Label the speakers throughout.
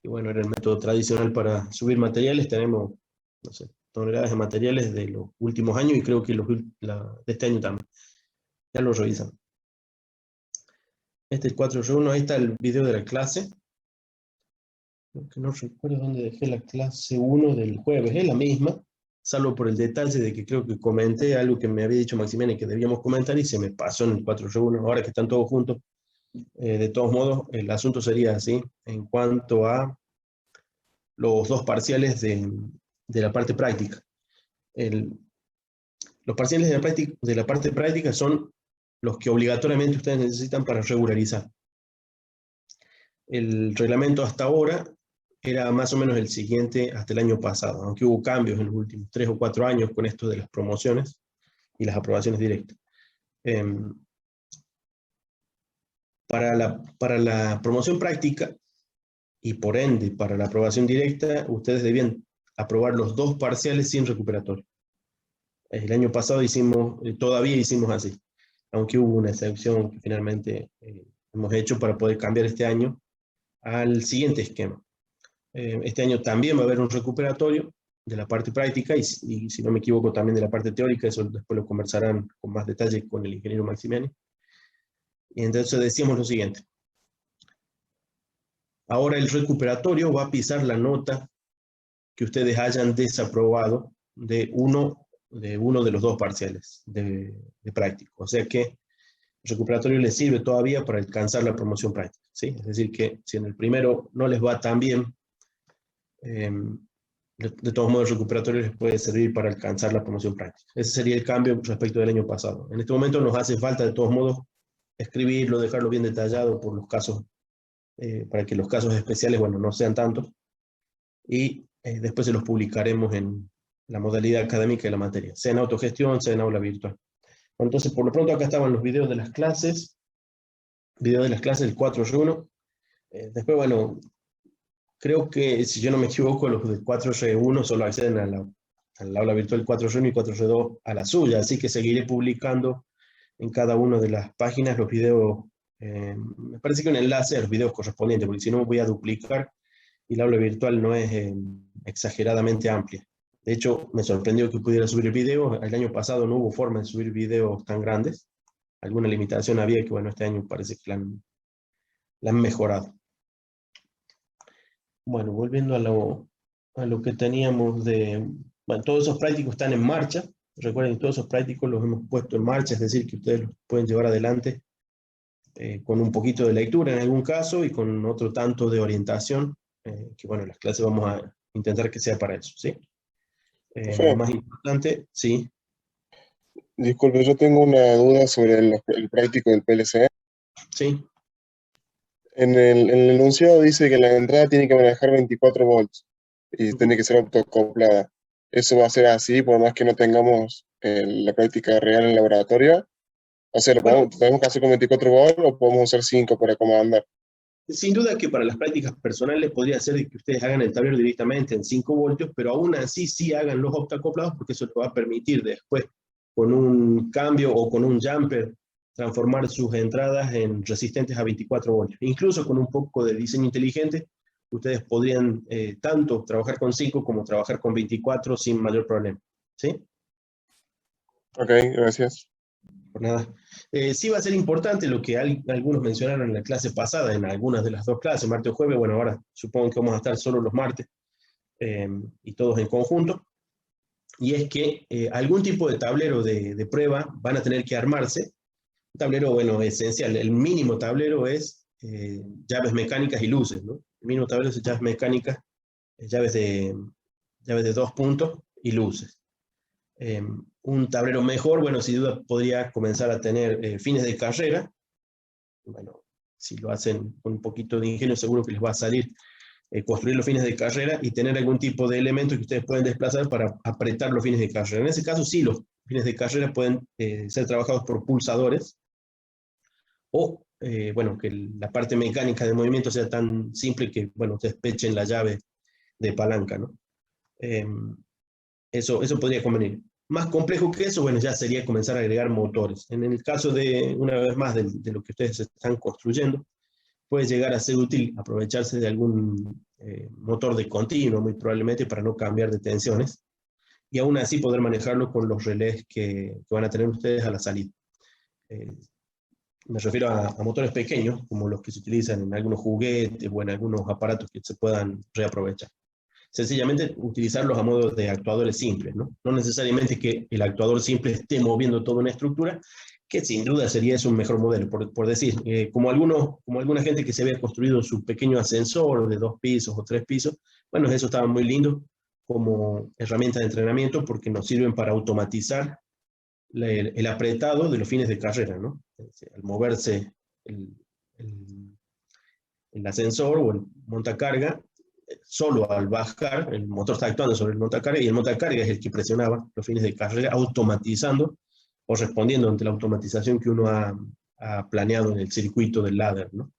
Speaker 1: que bueno, era el método tradicional para subir materiales. Tenemos, no sé, toneladas de materiales de los últimos años y creo que de este año también. Ya lo revisan. Este es 4R1, ahí está el video de la clase. Que no recuerdo dónde dejé la clase 1 del jueves, es la misma, salvo por el detalle de que creo que comenté algo que me había dicho Maximiliano que debíamos comentar y se me pasó en el 4R1, ahora que están todos juntos. De todos modos, el asunto sería así, en cuanto a los dos parciales de la parte práctica. Los parciales de la parte práctica son los que obligatoriamente ustedes necesitan para regularizar. El reglamento hasta ahora era más o menos el siguiente hasta el año pasado, aunque hubo cambios en los últimos 3 o 4 años con esto de las promociones y las aprobaciones directas. Para la promoción práctica y por ende para la aprobación directa, ustedes debían aprobar los dos parciales sin recuperatorio. El año pasado todavía hicimos así, aunque hubo una excepción que finalmente hemos hecho para poder cambiar este año al siguiente esquema. Este año también va a haber un recuperatorio de la parte práctica y si no me equivoco también de la parte teórica, eso después lo conversarán con más detalle con el ingeniero Maximiani. Y entonces decíamos lo siguiente. Ahora el recuperatorio va a pisar la nota que ustedes hayan desaprobado de uno de los dos parciales de práctico. O sea que el recuperatorio les sirve todavía para alcanzar la promoción práctica, ¿sí? Es decir que si en el primero no les va tan bien, de todos modos el recuperatorio les puede servir para alcanzar la promoción práctica. Ese sería el cambio respecto del año pasado. En este momento nos hace falta de todos modos escribirlo, dejarlo bien detallado por los casos, para que los casos especiales, bueno, no sean tantos, y después se los publicaremos en la modalidad académica de la materia, sea en autogestión, sea en aula virtual. Bueno, entonces, por lo pronto acá estaban los videos de las clases, del 4R1. Después, bueno, creo que, si yo no me equivoco, los del 4R1 solo acceden al aula virtual 4R1 y 4R2 a la suya, así que seguiré publicando en cada una de las páginas los videos, me parece que un enlace a los videos correspondientes, porque si no me voy a duplicar y el aula virtual no es exageradamente amplia. De hecho, me sorprendió que pudiera subir videos. El año pasado no hubo forma de subir videos tan grandes. Alguna limitación había que, bueno, este año parece que la han mejorado. Bueno, volviendo a lo que teníamos bueno, todos esos prácticos están en marcha. Recuerden que todos esos prácticos los hemos puesto en marcha, es decir, que ustedes los pueden llevar adelante con un poquito de lectura en algún caso y con otro tanto de orientación, que bueno, las clases vamos a intentar que sea para eso, ¿sí? Lo más importante, sí.
Speaker 2: Disculpe, yo tengo una duda sobre el práctico del PLC.
Speaker 1: Sí.
Speaker 2: En el enunciado dice que la entrada tiene que manejar 24 volts y tiene que ser autoacoplada. ¿Eso va a ser así por más que no tengamos la práctica real en el laboratorio? O sea, ¿tenemos que hacer con 24 volts o podemos usar 5 para comandar?
Speaker 1: Sin duda que para las prácticas personales podría ser que ustedes hagan el tablero directamente en 5 voltios, pero aún así sí hagan los autoacoplados porque eso les va a permitir después, con un cambio o con un jumper, transformar sus entradas en resistentes a 24 voltios. Incluso con un poco de diseño inteligente, ustedes podrían tanto trabajar con 5 como trabajar con 24 sin mayor problema. ¿Sí?
Speaker 2: Ok, gracias.
Speaker 1: Por nada. Sí va a ser importante lo que algunos mencionaron en la clase pasada, en algunas de las dos clases, martes o jueves. Bueno, ahora supongo que vamos a estar solo los martes y todos en conjunto. Y es que algún tipo de tablero de prueba van a tener que armarse. Un tablero, bueno, esencial. El mínimo tablero es llaves mecánicas y luces, ¿no? El mínimo tablero es llaves mecánicas, llaves de 2 puntos y luces. Un tablero mejor, bueno, sin duda podría comenzar a tener fines de carrera. Bueno, si lo hacen con un poquito de ingenio, seguro que les va a salir construir los fines de carrera y tener algún tipo de elemento que ustedes pueden desplazar para apretar los fines de carrera. En ese caso, sí, los fines de carrera pueden ser trabajados por pulsadores o, bueno, que la parte mecánica de movimiento sea tan simple que, bueno, ustedes pechen la llave de palanca, ¿no? Eso podría convenir. Más complejo que eso, bueno, ya sería comenzar a agregar motores. En el caso de, una vez más, de lo que ustedes están construyendo, puede llegar a ser útil aprovecharse de algún motor de continuo, muy probablemente, para no cambiar de tensiones, y aún así poder manejarlo con los relés que van a tener ustedes a la salida. Me refiero a motores pequeños, como los que se utilizan en algunos juguetes o en algunos aparatos que se puedan reaprovechar. Sencillamente utilizarlos a modo de actuadores simples, ¿no? No necesariamente que el actuador simple esté moviendo toda una estructura, que sin duda sería eso un mejor modelo, por decir, como alguna gente que se había construido su pequeño ascensor de 2 pisos o 3 pisos, bueno, eso estaba muy lindo como herramienta de entrenamiento porque nos sirven para automatizar el apretado de los fines de carrera, ¿no? Al moverse el, el ascensor o el montacarga, solo al bajar, el motor está actuando sobre el montacarga y el montacarga es el que presionaba los fines de carrera, automatizando o respondiendo ante la automatización que uno ha planeado en el circuito del ladder, ¿no?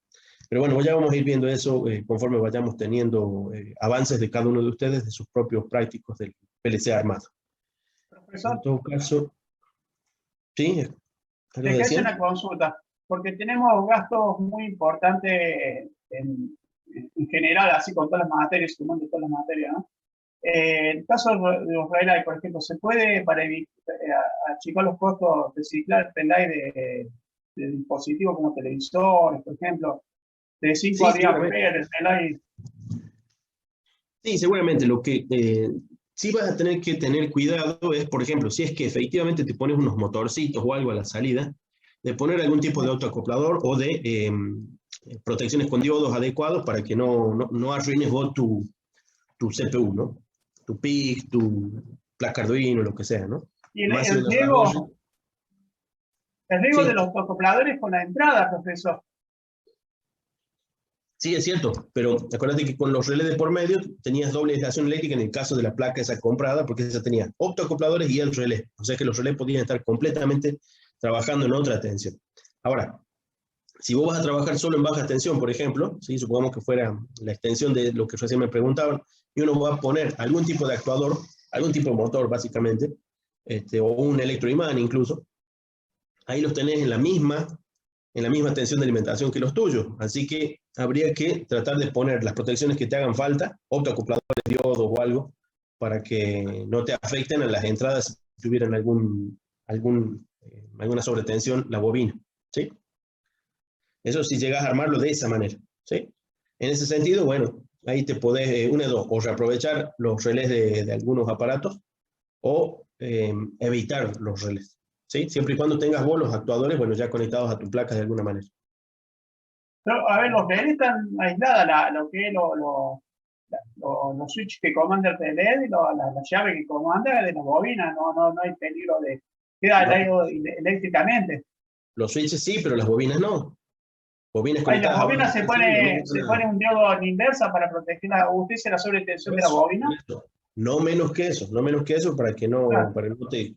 Speaker 1: Pero bueno, ya vamos a ir viendo eso conforme vayamos teniendo avances de cada uno de ustedes de sus propios prácticos del PLC armado.
Speaker 3: Profesor,
Speaker 1: en todo caso, ¿sí?
Speaker 3: te quiero hacer una consulta, porque tenemos gastos muy importantes en general, así con todas las materias, sumando todas las materias, ¿no? En el caso de los relays, por ejemplo, ¿se puede, para achicar los costos, reciclar relay de dispositivos como televisores, por ejemplo, de 5 a 10 amperes, relay?
Speaker 1: Sí, seguramente. Lo que sí vas a tener que tener cuidado es, por ejemplo, si es que efectivamente te pones unos motorcitos o algo a la salida, de poner algún tipo de autoacoplador o de protecciones con diodos adecuados para que no arruines vos tu CPU, ¿no? Tu PIC, tu placa Arduino, lo que sea, ¿no?
Speaker 3: Y el riesgo sí, de los autoacopladores con la entrada, profesor.
Speaker 1: Sí, es cierto, pero acuérdate que con los relés de por medio tenías doble aislación eléctrica en el caso de la placa esa comprada, porque esa tenía optoacopladores y el relé. O sea que los relés podían estar completamente trabajando en otra tensión. Ahora, si vos vas a trabajar solo en baja tensión, por ejemplo, ¿sí? Supongamos que fuera la extensión de lo que recién me preguntaban, y uno va a poner algún tipo de actuador, algún tipo de motor básicamente, o un electroimán incluso, ahí los tenés en la misma tensión de alimentación que los tuyos. Así que habría que tratar de poner las protecciones que te hagan falta, optoacopladores, diodos o algo, para que no te afecten a las entradas si tuvieran alguna sobretensión la bobina, ¿sí? Eso si llegas a armarlo de esa manera, ¿sí? En ese sentido, bueno, ahí te podés, una de dos, o reaprovechar los relés de algunos aparatos, o evitar los relés, ¿sí? Siempre y cuando tengas vos los actuadores, bueno, ya conectados a tu placa de alguna manera.
Speaker 3: Pero, a ver, los relés están aisladas, lo que es los switches que comanda el relé y la llave que comanda de la bobina, no hay peligro de queda
Speaker 1: No.
Speaker 3: eléctricamente.
Speaker 1: Los switches sí, pero las bobinas no. Bobinas
Speaker 3: Ay, la
Speaker 1: conectadas
Speaker 3: bobina
Speaker 1: a
Speaker 3: se pone un diodo en inversa para proteger ¿usted dice la sobretensión de la bobina?
Speaker 1: No menos que eso, para que
Speaker 3: Claro.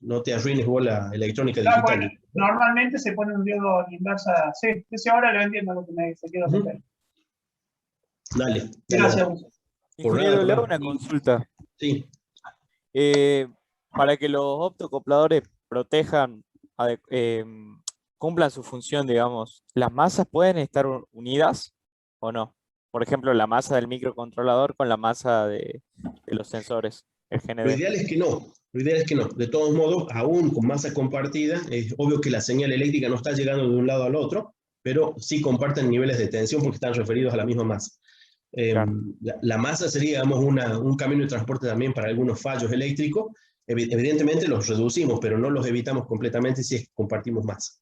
Speaker 1: no te arruines vos la electrónica
Speaker 3: Claro,
Speaker 1: digital.
Speaker 3: pues, normalmente se pone un diodo en inversa. Sí, ahora lo entiendo lo que me dice. Quiero saber.
Speaker 1: Dale.
Speaker 3: Gracias.
Speaker 4: Ingeniero, le hago una consulta.
Speaker 1: Sí.
Speaker 4: Para que los optoacopladores protejan, cumplan su función, digamos, ¿las masas pueden estar unidas o no? Por ejemplo, la masa del microcontrolador con la masa de los sensores, el GND.
Speaker 1: Lo ideal es que no. Lo ideal es que no. De todos modos, aún con masa compartida, es obvio que la señal eléctrica no está llegando de un lado al otro, pero sí comparten niveles de tensión porque están referidos a la misma masa.
Speaker 4: Claro.
Speaker 1: La masa sería, digamos, un camino de transporte también para algunos fallos eléctricos. Evidentemente los reducimos, pero no los evitamos completamente si es que compartimos masa.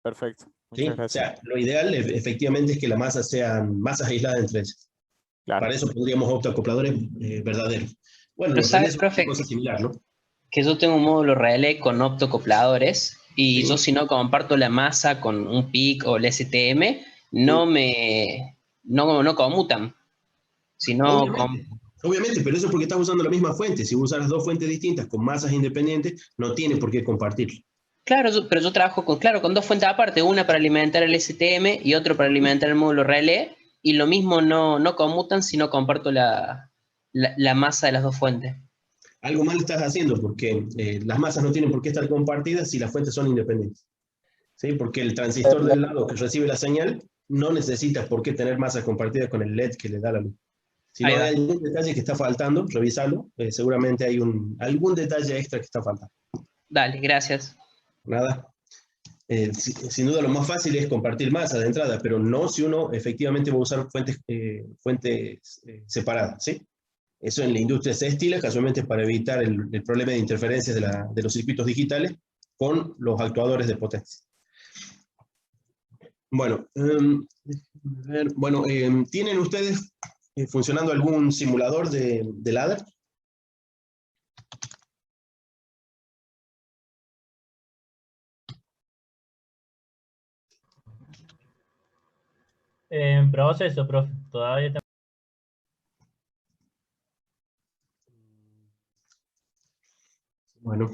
Speaker 4: Perfecto.
Speaker 1: ¿Sí?
Speaker 4: Muchas gracias.
Speaker 1: O sea, lo ideal efectivamente es que las masas sean masas aisladas entre ellas.
Speaker 4: Claro.
Speaker 1: Para eso pondríamos optoacopladores verdaderos. Bueno,
Speaker 5: pero
Speaker 1: los
Speaker 5: sabe,
Speaker 1: relés son
Speaker 5: profe,
Speaker 1: una cosa similar, ¿no?
Speaker 5: que yo tengo un módulo relé con optocopladores y
Speaker 1: Sí.
Speaker 5: yo si no comparto la masa con un PIC o el STM, no conmutan. Si no,
Speaker 1: Obviamente, pero eso es porque estás usando la misma fuente. Si usas las dos fuentes distintas con masas independientes, no tienes por qué compartir.
Speaker 5: claro, pero yo trabajo con dos fuentes aparte, una para alimentar el STM y otro para alimentar el módulo relé, y lo mismo no conmutan si no comparto la masa de las dos fuentes.
Speaker 1: Algo mal estás haciendo porque las masas no tienen por qué estar compartidas si las fuentes son independientes. ¿Sí? Porque el transistor del lado que recibe la señal no necesitas por qué tener masas compartidas con el LED que le da la luz. Si no
Speaker 5: Ahí va.
Speaker 1: hay algún detalle que está faltando, revisalo. Seguramente hay algún detalle extra que está faltando.
Speaker 5: Dale, gracias.
Speaker 1: Nada. Sin duda lo más fácil es compartir masa de entrada, pero no si uno efectivamente va a usar fuentes separadas, ¿sí? Eso en la industria se estila casualmente para evitar el problema de interferencias de los circuitos digitales con los actuadores de potencia. Bueno, ¿tienen ustedes funcionando algún simulador de ladder?
Speaker 6: En proceso, profe. Todavía está.
Speaker 1: Bueno,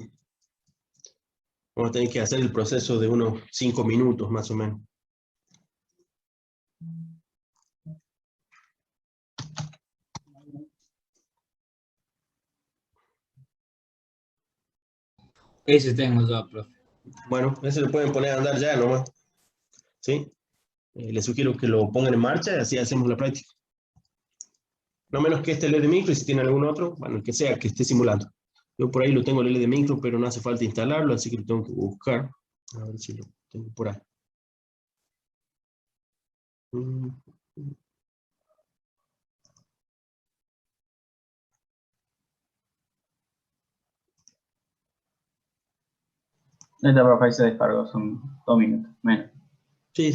Speaker 1: vamos a tener que hacer el proceso de unos 5 minutos más o menos.
Speaker 7: Ese tengo yo, profe.
Speaker 1: Bueno, ese lo pueden poner a andar ya nomás. ¿Sí? Les sugiero que lo pongan en marcha y así hacemos la práctica. No menos que este LED de micro, y si tienen algún otro, bueno, el que sea que esté simulando. Yo por ahí lo tengo el LED de micro, pero no hace falta instalarlo, así que lo tengo que buscar. A ver si lo tengo por ahí.
Speaker 8: Esta profe ahí se descargó, son 2 minutos, menos.
Speaker 1: Sí,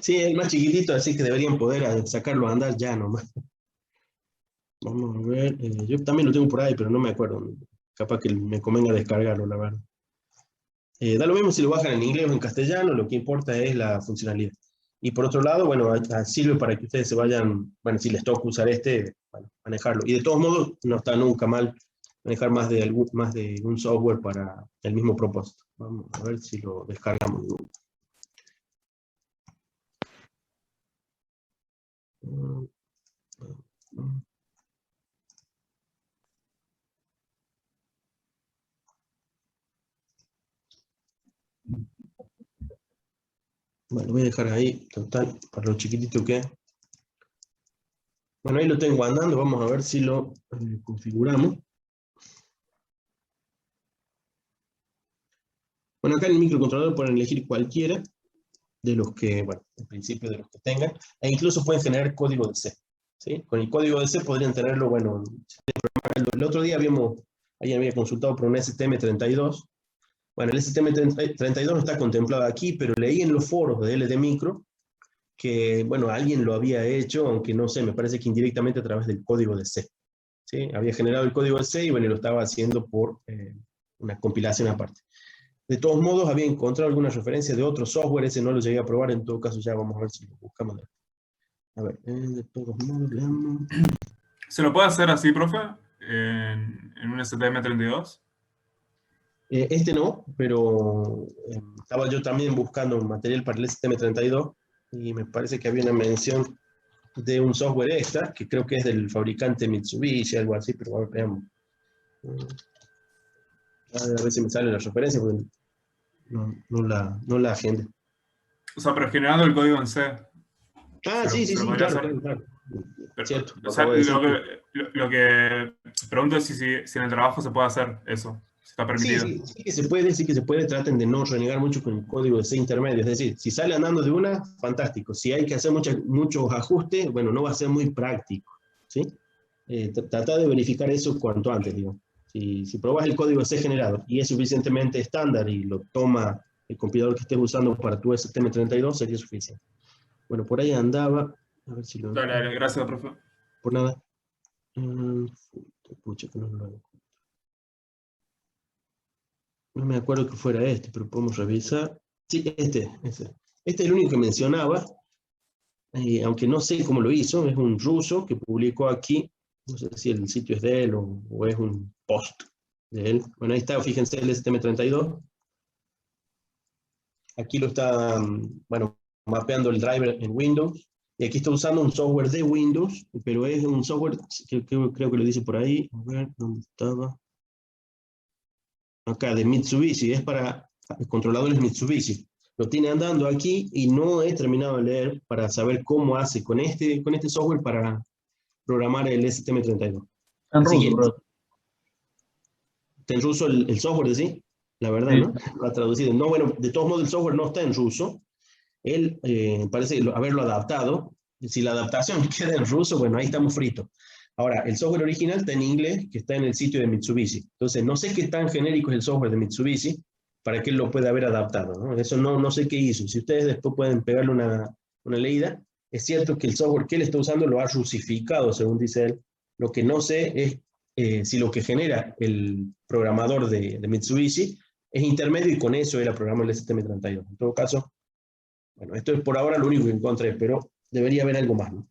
Speaker 1: sí, es el más chiquitito, así que deberían poder sacarlo a andar ya nomás. Vamos a ver, yo también lo tengo por ahí, pero no me acuerdo. Capaz que me convenga descargarlo, la verdad. Da lo mismo si lo bajan en inglés o en castellano, lo que importa es la funcionalidad. Y por otro lado, bueno, sirve para que ustedes se vayan, bueno, si les toca usar bueno, manejarlo. Y de todos modos, no está nunca mal manejar más de un software para el mismo propósito. Vamos a ver si lo descargamos. Bueno, lo voy a dejar ahí, total, para lo chiquitito que es. Bueno, ahí lo tengo andando, vamos a ver si lo configuramos. Bueno, acá en el microcontrolador pueden elegir cualquiera de los que, bueno, en principio de los que tengan, e incluso pueden generar código de C. ¿Sí? Con el código de C podrían tenerlo, bueno, el otro día alguien había consultado por un STM32. Bueno, el STM32 no está contemplado aquí, pero leí en los foros de LD Micro que, bueno, alguien lo había hecho, aunque no sé, me parece que indirectamente a través del código de C. ¿Sí? Había generado el código de C y, bueno, lo estaba haciendo por una compilación aparte. De todos modos, había encontrado alguna referencia de otro software, ese no lo llegué a probar, en todo caso ya vamos a ver si lo buscamos. A ver, de todos modos, veamos.
Speaker 9: ¿Se lo puede hacer así, profe? ¿En un STM32?
Speaker 1: Este no, pero estaba yo también buscando un material para el STM32 y me parece que había una mención de un software extra, que creo que es del fabricante Mitsubishi, algo así, pero a ver, veamos. A ver si me sale la referencia, porque no la agenda.
Speaker 9: O sea, pero generando el código en C.
Speaker 1: Ah, sí, claro.
Speaker 9: Pero,
Speaker 1: Cierto.
Speaker 9: O sea, lo que pregunto es si en el trabajo se puede hacer eso, si está permitido.
Speaker 1: Sí que se puede, traten de no renegar mucho con el código de C intermedio, es decir, si sale andando de una, fantástico, si hay que hacer muchos ajustes, bueno, no va a ser muy práctico, ¿sí? Trata de verificar eso cuanto antes, digo. Si probas el código C generado y es suficientemente estándar y lo toma el compilador que estés usando para tu STM32, sería suficiente. Bueno, por ahí andaba, a ver si lo...
Speaker 9: Dale, gracias, profe.
Speaker 1: Por nada. Pucha, que no lo hago. No me acuerdo que fuera este, pero podemos revisar. Sí, este es el único que mencionaba, aunque no sé cómo lo hizo, es un ruso que publicó aquí, no sé si el sitio es de él o es un post de él. Bueno, ahí está, fíjense el STM32. Aquí lo está, bueno, mapeando el driver en Windows. Y aquí está usando un software de Windows, pero es un software que creo que lo dice por ahí. A ver, ¿dónde estaba? Acá, de Mitsubishi, es para controladores Mitsubishi. lo tiene andando aquí y no he terminado de leer para saber cómo hace con este software para programar el STM32.
Speaker 8: En
Speaker 1: Así
Speaker 8: ruso,
Speaker 1: que,
Speaker 8: profe.
Speaker 1: está en ruso el software de sí, la verdad,
Speaker 8: Sí.
Speaker 1: ¿no? Lo ha traducido. No, bueno, de todos modos el software no está en ruso. Él parece haberlo adaptado. Si la adaptación queda en ruso, bueno, ahí estamos fritos. Ahora, el software original está en inglés, que está en el sitio de Mitsubishi. Entonces, no sé qué tan genérico es el software de Mitsubishi para que él lo pueda haber adaptado, ¿no? Eso no sé qué hizo. Si ustedes después pueden pegarle una leída, es cierto que el software que él está usando lo ha rusificado, según dice él. Lo que no sé es si lo que genera el programador de Mitsubishi es intermedio y con eso él programó el STM32. En todo caso, bueno, esto es por ahora lo único que encontré, pero debería haber algo más, ¿no?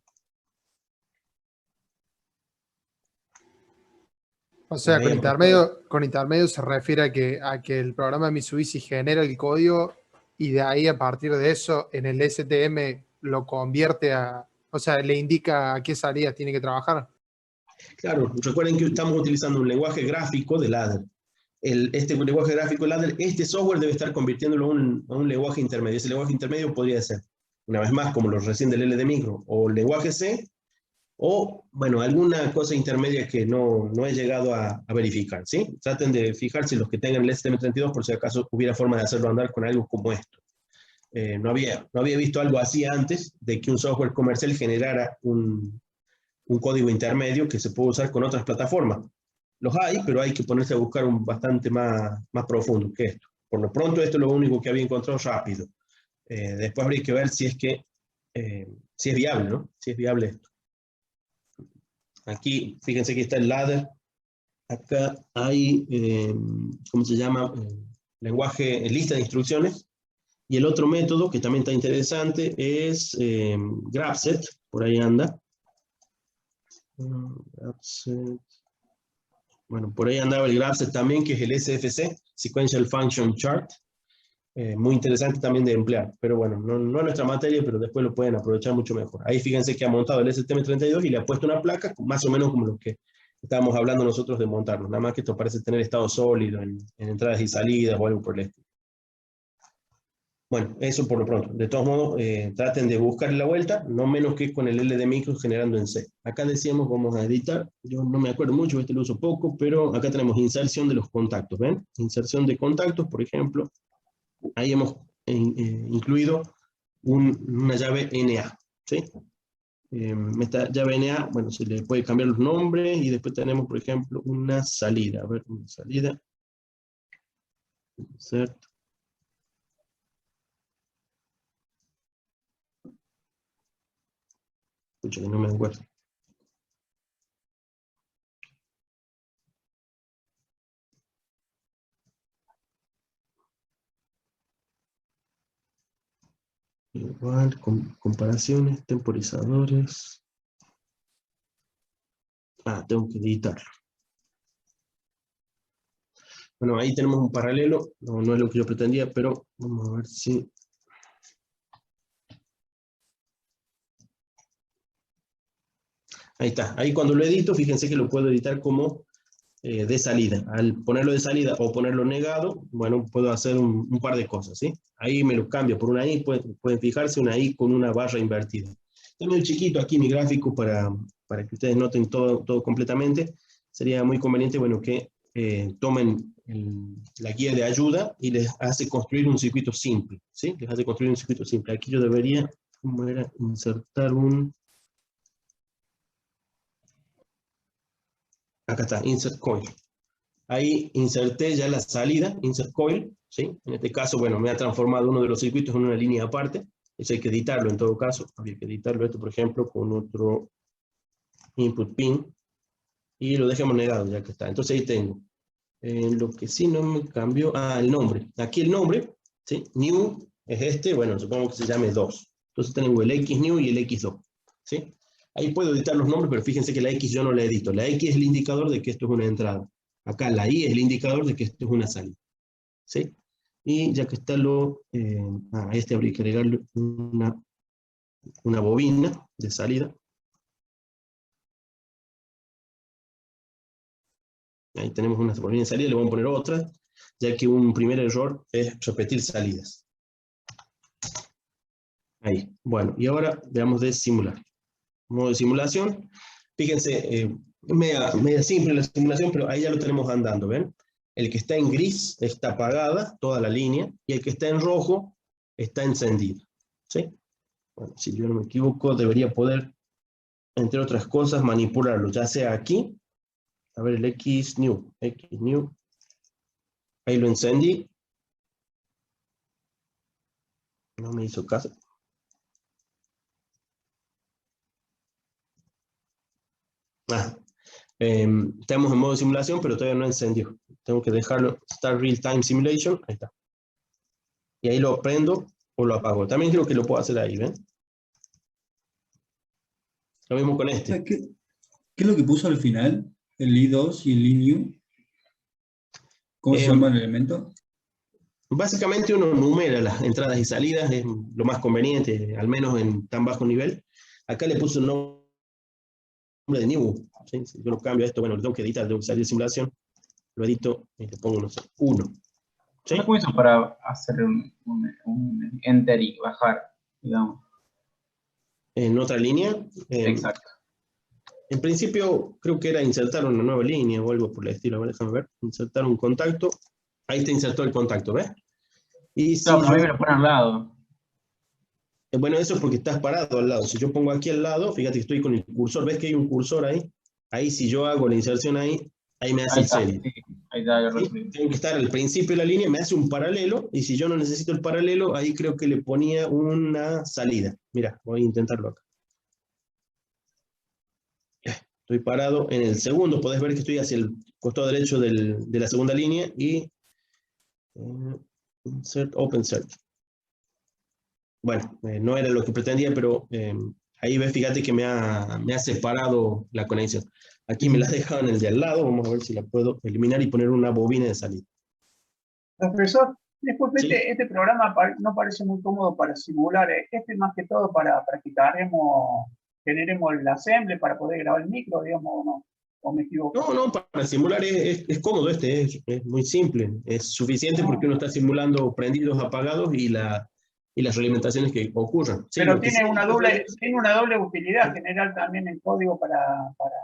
Speaker 10: O sea,
Speaker 1: Ahí
Speaker 10: con intermedio se refiere a que el programa Mitsubishi genera el código y de ahí, a partir de eso, en el STM lo convierte o sea, le indica a qué salidas tiene que trabajar.
Speaker 1: Claro, recuerden que estamos utilizando un lenguaje gráfico de ladder. Este lenguaje gráfico de ladder, este software debe estar convirtiéndolo a un lenguaje intermedio. Ese lenguaje intermedio podría ser, una vez más, como los recién del LD Micro, o lenguaje C, o, bueno, alguna cosa intermedia que no he llegado a verificar, ¿sí? Traten de fijarse los que tengan el STM32 por si acaso hubiera forma de hacerlo andar con algo como esto. No había visto algo así antes, de que un software comercial generara un código intermedio que se puede usar con otras plataformas. Los hay, pero hay que ponerse a buscar un bastante más profundo que esto. Por lo pronto, esto es lo único que había encontrado rápido. Después habría que ver si es viable, ¿no? Si es viable esto. Aquí, fíjense que está el ladder. Acá hay, ¿cómo se llama? Lenguaje, lista de instrucciones. Y el otro método, que también está interesante, es Grapset. Por ahí anda. Grapset. Bueno, por ahí andaba el Grapset también, que es el SFC, Sequential Function Chart. Muy interesante también de emplear, pero bueno, no es nuestra materia, pero después lo pueden aprovechar mucho mejor. Ahí fíjense que ha montado el STM32 y le ha puesto una placa, más o menos como lo que estábamos hablando nosotros de montarlo, nada más que esto parece tener estado sólido en entradas y salidas o algo por el estilo. Bueno, eso por lo pronto. De todos modos, traten de buscarle la vuelta, no menos que con el LD Micro generando en C. Acá decíamos, vamos a editar, yo no me acuerdo mucho, este lo uso poco, pero acá tenemos inserción de los contactos, ¿ven? Inserción de contactos, por ejemplo. Ahí hemos incluido una llave NA, ¿sí? Esta llave NA, bueno, se le puede cambiar los nombres y después tenemos, por ejemplo, una salida. A ver, una salida. Insert. Escucha que no me acuerdo. Igual, comparaciones, temporizadores. Tengo que editarlo. Bueno, ahí tenemos un paralelo. No es lo que yo pretendía, pero vamos a ver si... Ahí está. Ahí cuando lo edito, fíjense que lo puedo editar como de salida. Al ponerlo de salida o ponerlo negado, bueno, puedo hacer un par de cosas, ¿sí? Ahí me lo cambio por una I, pueden fijarse, una I con una barra invertida. Está medio chiquito aquí mi gráfico para que ustedes noten todo completamente. Sería muy conveniente, bueno, que tomen la guía de ayuda y les hace construir un circuito simple, ¿sí? Les hace construir un circuito simple. Aquí yo debería, ¿cómo era? Insertar acá está, insert coil. Ahí inserté ya la salida, insert coil, ¿sí? En este caso, bueno, me ha transformado uno de los circuitos en una línea aparte. Eso hay que editarlo en todo caso. Habría que editarlo esto, por ejemplo, con otro input pin. Y lo dejamos negado ya que está. Entonces ahí tengo. Lo que sí no me cambió, el nombre. Aquí el nombre, ¿sí? New es este, bueno, supongo que se llame 2. Entonces tengo el XNew y el X2, ¿sí? Ahí puedo editar los nombres, pero fíjense que la X yo no la edito. La X es el indicador de que esto es una entrada. Acá la I es el indicador de que esto es una salida, ¿sí? Y ya que está a este habría que agregarle una bobina de salida. Ahí tenemos una bobina de salida, le vamos a poner otra, ya que un primer error es repetir salidas. Ahí. Bueno, y ahora veamos de simular. Modo de simulación. Fíjense, media simple la simulación, pero ahí ya lo tenemos andando, ¿ven? El que está en gris está apagada, toda la línea, y el que está en rojo está encendida, ¿sí? Bueno, si yo no me equivoco, debería poder, entre otras cosas, manipularlo, ya sea aquí, a ver, el Xnew, ahí lo encendí, no me hizo caso. Estamos en modo simulación, pero todavía no encendió. Tengo que dejarlo, Start Real Time Simulation, ahí está. Y ahí lo prendo o lo apago. También creo que lo puedo hacer ahí, ¿ven? Lo mismo con este.
Speaker 7: ¿Qué es lo que puso al final? ¿El I2 y el INEW? ¿Cómo se llama el elemento?
Speaker 1: Básicamente uno numera las entradas y salidas, es lo más conveniente, al menos en tan bajo nivel. Acá le puse un nombre de new. ¿Sí? Si yo lo cambio a esto, bueno, lo tengo que editar, tengo que salir de simulación. Lo edito y le pongo, no sé, 1. ¿Sí?
Speaker 8: ¿Cómo hizo para hacer un enter y bajar, digamos?
Speaker 1: En otra línea.
Speaker 8: Exacto.
Speaker 1: En principio, creo que era insertar una nueva línea o algo por el estilo. A ver, déjame ver. Insertar un contacto. Ahí está insertado el contacto, ¿ves? Y si
Speaker 8: No, pero a mí me lo pone al lado.
Speaker 1: Bueno, eso es porque estás parado al lado. Si yo pongo aquí al lado, fíjate que estoy con el cursor. ¿Ves que hay un cursor ahí? Ahí si yo hago la inserción ahí me hace
Speaker 8: Ahí
Speaker 1: el
Speaker 8: está,
Speaker 1: serie.
Speaker 8: sí, ahí está, yo
Speaker 1: ¿Sí?
Speaker 8: recibí.
Speaker 1: Tengo que estar al principio de la línea, me hace un paralelo, y si yo no necesito el paralelo, ahí creo que le ponía una salida. Mira, voy a intentarlo acá. Estoy parado en el segundo, podés ver que estoy hacia el costado derecho de la segunda línea y insert, open search. Bueno, no era lo que pretendía, pero ahí ves, fíjate que me ha separado la conexión. Aquí me la he dejado en el de al lado, vamos a ver si la puedo eliminar y poner una bobina de salida.
Speaker 3: Profesor, después
Speaker 1: Sí.
Speaker 3: este programa no parece muy cómodo para simular. Este más que todo para que generemos el assembly para poder grabar el micro, digamos, ¿o no? ¿O me equivoco?
Speaker 1: No, para simular es cómodo es muy simple. Es suficiente porque uno está simulando prendidos, apagados y las realimentaciones que ocurran. Sí,
Speaker 3: Pero
Speaker 1: lo que
Speaker 3: tiene
Speaker 1: sí-
Speaker 3: una doble utilidad general también el código para
Speaker 1: claro.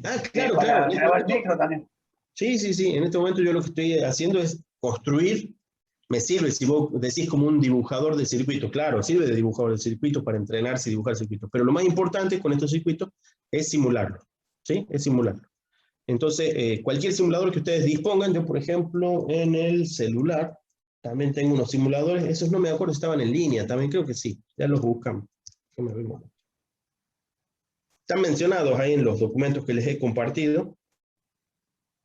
Speaker 1: En este
Speaker 3: grabar el
Speaker 1: momento,
Speaker 3: micro también.
Speaker 1: sí. En este momento yo lo que estoy haciendo es construir. Me sirve, si vos decís, como un dibujador de circuito. Claro, sirve de dibujador de circuito para entrenarse y dibujar circuitos. Pero lo más importante con estos circuitos es simularlo. ¿Sí? Es simularlo. Entonces, cualquier simulador que ustedes dispongan, yo por ejemplo en el celular también tengo unos simuladores, esos no me acuerdo si estaban en línea, también creo que sí, ya los buscamos. Están mencionados ahí en los documentos que les he compartido.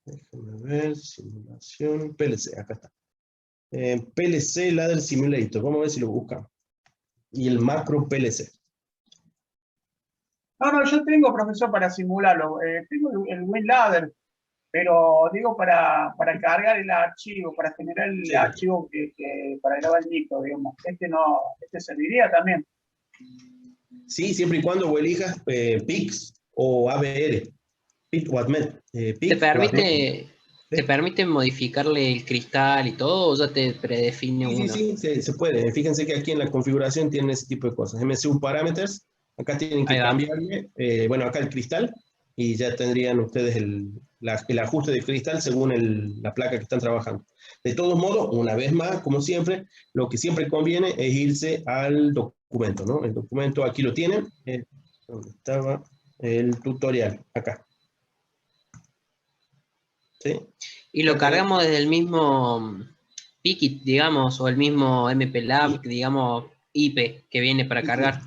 Speaker 1: Déjenme ver, simulación, PLC, acá está. PLC Ladder Simulator, vamos a ver si lo buscamos. Y el macro PLC.
Speaker 3: No, yo tengo, profesor, para simularlo. Tengo el WinLadder, pero digo para cargar el archivo, para generar el archivo para grabar el micro, digamos. Este serviría también.
Speaker 1: Sí, siempre y cuando vos elijas PIX o ABR. PIX o ADMET.
Speaker 5: ¿Te permite modificarle el cristal y todo o ya te predefine uno?
Speaker 1: Sí, se puede. Fíjense que aquí en la configuración tienen ese tipo de cosas. MCU Parameters, acá tienen que cambiarle, bueno, acá el cristal, y ya tendrían ustedes el ajuste del cristal según la placa que están trabajando. De todos modos, una vez más, como siempre, lo que siempre conviene es irse al documento, ¿no? El documento aquí lo tienen, donde estaba el tutorial, acá. ¿Sí?
Speaker 5: Y lo cargamos desde el mismo Pickit, digamos, o el mismo MPLAB, digamos, IP que viene para cargar.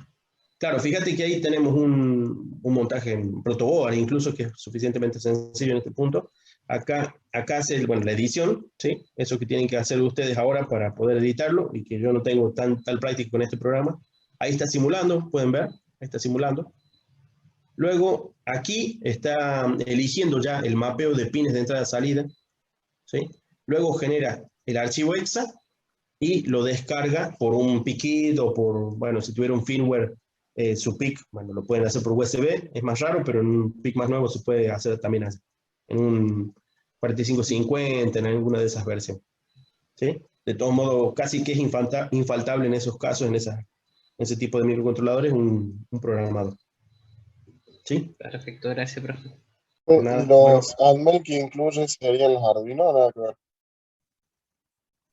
Speaker 1: Claro, fíjate que ahí tenemos un montaje en protoboard, incluso, que es suficientemente sencillo en este punto. Acá hace la edición, ¿sí? Eso que tienen que hacer ustedes ahora para poder editarlo, y que yo no tengo tal práctica con este programa. Ahí está simulando, pueden ver, ahí está simulando. Luego, aquí está eligiendo ya el mapeo de pines de entrada-salida, ¿sí? Luego genera el archivo EXA y lo descarga por un PIC o por, bueno, si tuviera un firmware, su PIC, bueno, lo pueden hacer por USB, es más raro, pero en un PIC más nuevo se puede hacer también así, en un 4550, en alguna de esas versiones. ¿Sí? De todos modos, casi que es infaltable en esos casos, en ese tipo de microcontroladores, un programador. ¿Sí?
Speaker 5: Perfecto, gracias, profe.
Speaker 1: Nada,
Speaker 2: Los ADMEL que incluyen serían los Arduino, ¿o nada que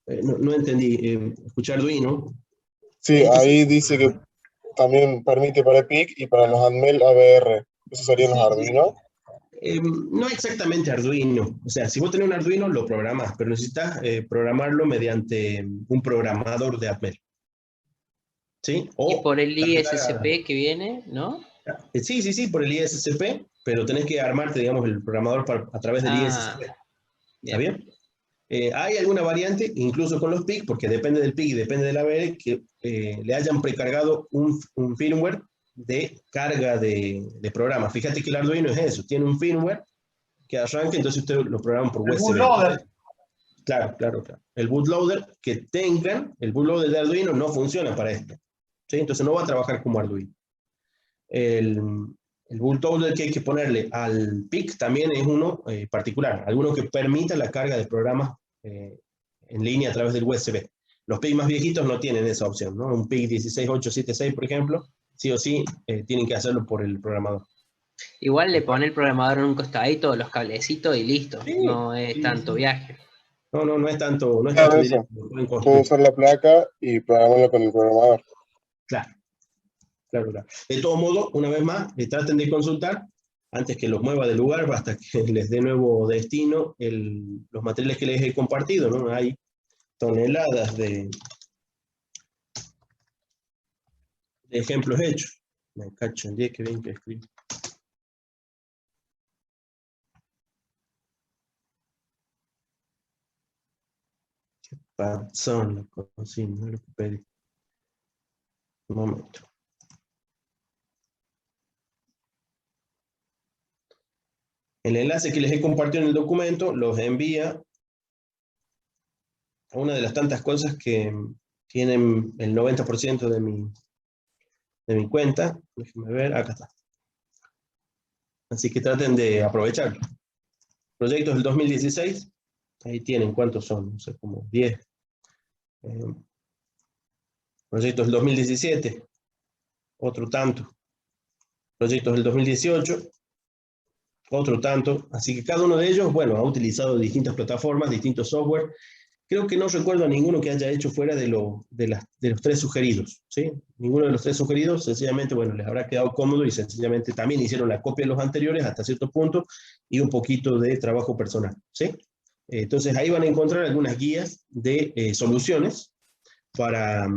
Speaker 2: ver?
Speaker 1: No entendí. ¿Escuchar Arduino?
Speaker 2: Sí, ahí dice que también permite para PIC y para los ADMEL ABR. ¿Esos serían los Arduino?
Speaker 1: No exactamente Arduino. O sea, si vos tenés un Arduino, lo programás, pero necesitas programarlo mediante un programador de ADMEL. ¿Sí?
Speaker 5: Y por el ISSP que viene, ¿no?
Speaker 1: Sí, por el ISSP, pero tenés que armarte, digamos, el programador a través del ISSP. ¿Está bien? Hay alguna variante, incluso con los PIC, porque depende del PIC y depende del ABR, que le hayan precargado un firmware de carga de programa. Fíjate que el Arduino es eso, tiene un firmware que arranca, entonces ustedes lo programan por USB.
Speaker 3: Bootloader.
Speaker 1: Claro. El bootloader que tengan, el bootloader de Arduino no funciona para esto. ¿Sí? Entonces no va a trabajar como Arduino. El bootloader que hay que ponerle al PIC también es uno particular, alguno que permita la carga de programas en línea a través del USB. Los PIC más viejitos no tienen esa opción, ¿no? Un PIC 16876, por ejemplo, sí o sí tienen que hacerlo por el programador.
Speaker 5: Igual le pone el programador en un costadito, los cablecitos y listo.
Speaker 1: Sí,
Speaker 5: no es tanto viaje.
Speaker 1: No es tanto. No es
Speaker 2: Claro,
Speaker 1: tanto
Speaker 2: eso.
Speaker 1: directo,
Speaker 2: Puedo usar la placa y programarlo con el programador.
Speaker 1: Claro. De todo modo, una vez más, traten de consultar antes que los mueva del lugar, hasta que les dé nuevo destino los materiales que les he compartido, ¿no? Hay toneladas de ejemplos hechos. Me cacho en 10, que bien que escribo. Qué panzón, loco, sí, no lo que pedí. Un momento. El enlace que les he compartido en el documento los envía a una de las tantas cosas que tienen el 90% de mi cuenta. Déjenme ver, acá está. Así que traten de aprovecharlo. Proyectos del 2016, ahí tienen, ¿cuántos son? No sé, como 10. Proyectos del 2017, otro tanto. Proyectos del 2018, otro tanto. Así que cada uno de ellos, bueno, ha utilizado distintas plataformas, distintos software. Creo que no recuerdo a ninguno que haya hecho fuera de los 3 sugeridos, ¿sí? Ninguno de los 3 sugeridos, sencillamente, bueno, les habrá quedado cómodo y sencillamente también hicieron la copia de los anteriores hasta cierto punto y un poquito de trabajo personal, ¿sí? Entonces ahí van a encontrar algunas guías de soluciones para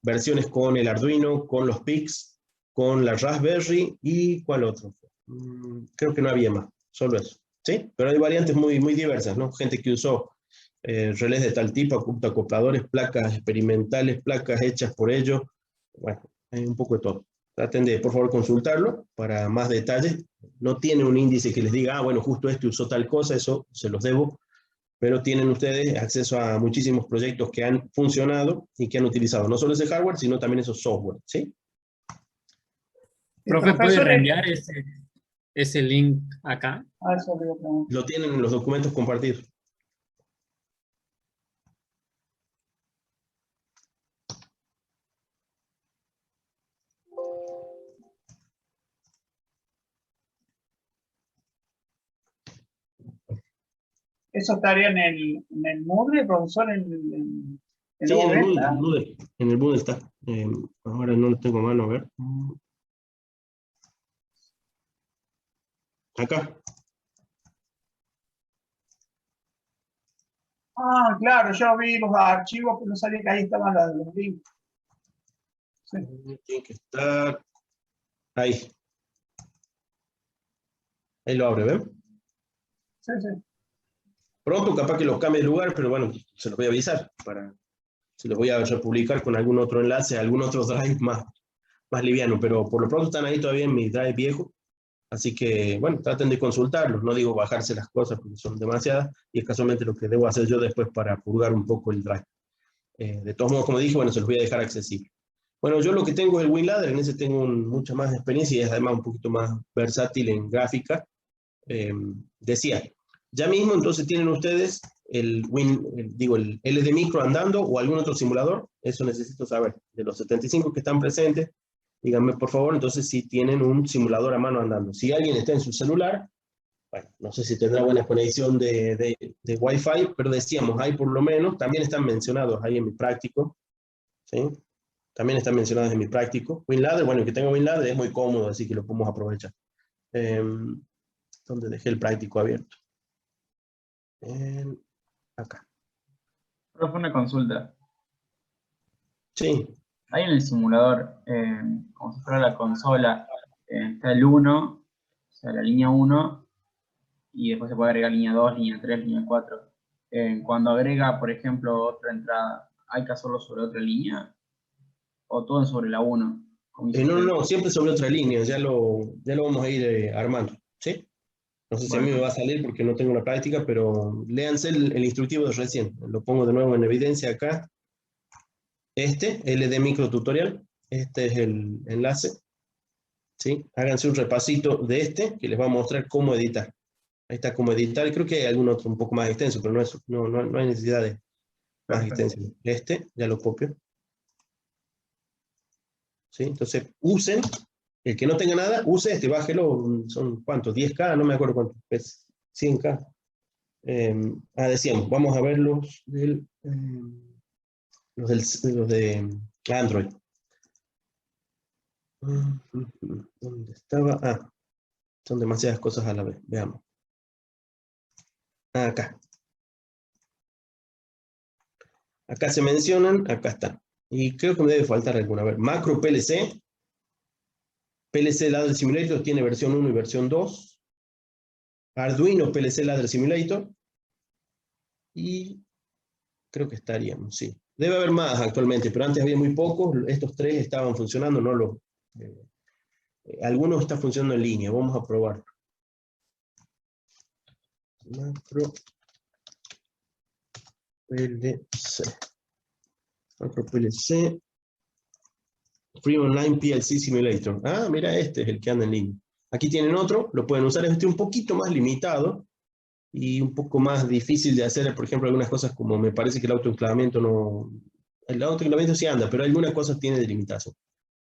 Speaker 1: versiones con el Arduino, con los PICs, con la Raspberry y ¿cuál otro? Creo que no había más, solo eso, ¿sí? Pero hay variantes muy, muy diversas, ¿no? Gente que usó relés de tal tipo, acopladores, placas experimentales, placas hechas por ellos, bueno, hay un poco de todo. Traten de, por favor, consultarlo para más detalles. No tiene un índice que les diga, bueno, justo este usó tal cosa, eso se los debo, pero tienen ustedes acceso a muchísimos proyectos que han funcionado y que han utilizado no solo ese hardware, sino también esos software, ¿sí?
Speaker 6: Profe, ¿puede reenviar ese link acá?
Speaker 1: Lo tienen en los documentos compartidos.
Speaker 3: ¿Eso estaría en el Moodle, profesor?
Speaker 1: Sí, en el Moodle está. Ahora no lo tengo a mano, a ver. Acá.
Speaker 3: Ah, claro, yo vi los archivos, pero no sabía que ahí estaban los links. Sí.
Speaker 1: Tiene que estar ahí. Ahí lo abre, ¿ven?
Speaker 3: Sí.
Speaker 1: Pronto capaz que los cambie de lugar, pero bueno, se los voy a avisar. Se los voy a republicar con algún otro enlace, algún otro drive más liviano, pero por lo pronto están ahí todavía en mi drive viejo. Así que, bueno, traten de consultarlos. No digo bajarse las cosas porque son demasiadas y es casualmente lo que debo hacer yo después para purgar un poco el drive. De todos modos, como dije, bueno, se los voy a dejar accesible. Bueno, yo lo que tengo es el WinLadder, en ese tengo mucha más experiencia y es además un poquito más versátil en gráfica. Decía, ya mismo entonces tienen ustedes el LD Micro andando o algún otro simulador. Eso necesito saber. De los 75 que están presentes, díganme por favor, entonces si tienen un simulador a mano andando. Si alguien está en su celular, bueno, no sé si tendrá buena conexión de Wi-Fi, pero decíamos, hay por lo menos, también están mencionados ahí en mi práctico, ¿sí? También están mencionados en mi práctico. WinLadder, bueno, el que tenga WinLadder es muy cómodo, así que lo podemos aprovechar. Donde dejé el práctico abierto. Acá.
Speaker 8: Profe, una consulta.
Speaker 1: Sí.
Speaker 8: Hay en el simulador, como si fuera la consola, está el 1, o sea, la línea 1, y después se puede agregar línea 2, línea 3, línea 4. Cuando agrega, por ejemplo, otra entrada, ¿hay que hacerlo sobre otra línea? ¿O todo sobre la 1?
Speaker 1: No, siempre sobre otra línea, ya lo vamos a ir armando, ¿sí? No sé si a mí me va a salir porque no tengo la práctica, pero léanse el instructivo de recién. Lo pongo de nuevo en evidencia acá. LD Micro Tutorial, este es el enlace, ¿sí? Háganse un repasito de que les va a mostrar cómo editar. Ahí está cómo editar, y creo que hay algún otro un poco más extenso, pero no hay necesidad de más extensión. Ya lo copio. ¿Sí? Entonces, usen, el que no tenga nada, use bájelo, son ¿cuántos? 10K, no me acuerdo cuánto es, 100K. Decíamos, vamos a ver los de Android. ¿Dónde estaba? Son demasiadas cosas a la vez, veamos. Acá. Acá se mencionan, acá están. Y creo que me debe faltar alguna. A ver, Macro PLC. PLC Ladder Simulator tiene versión 1 y versión 2. Arduino PLC Ladder Simulator. Y creo que estaríamos, sí. Debe haber más actualmente, pero antes había muy pocos. Estos 3 estaban funcionando, no los... algunos están funcionando en línea. Vamos a probar. Macro PLC. Macro PLC. Free Online PLC Simulator. Mira, este es el que anda en línea. Aquí tienen otro, lo pueden usar. Este un poquito más limitado y un poco más difícil de hacer, por ejemplo, algunas cosas como me parece que el autoenclavamiento no... El autoenclavamiento sí anda, pero algunas cosas tiene de limitación.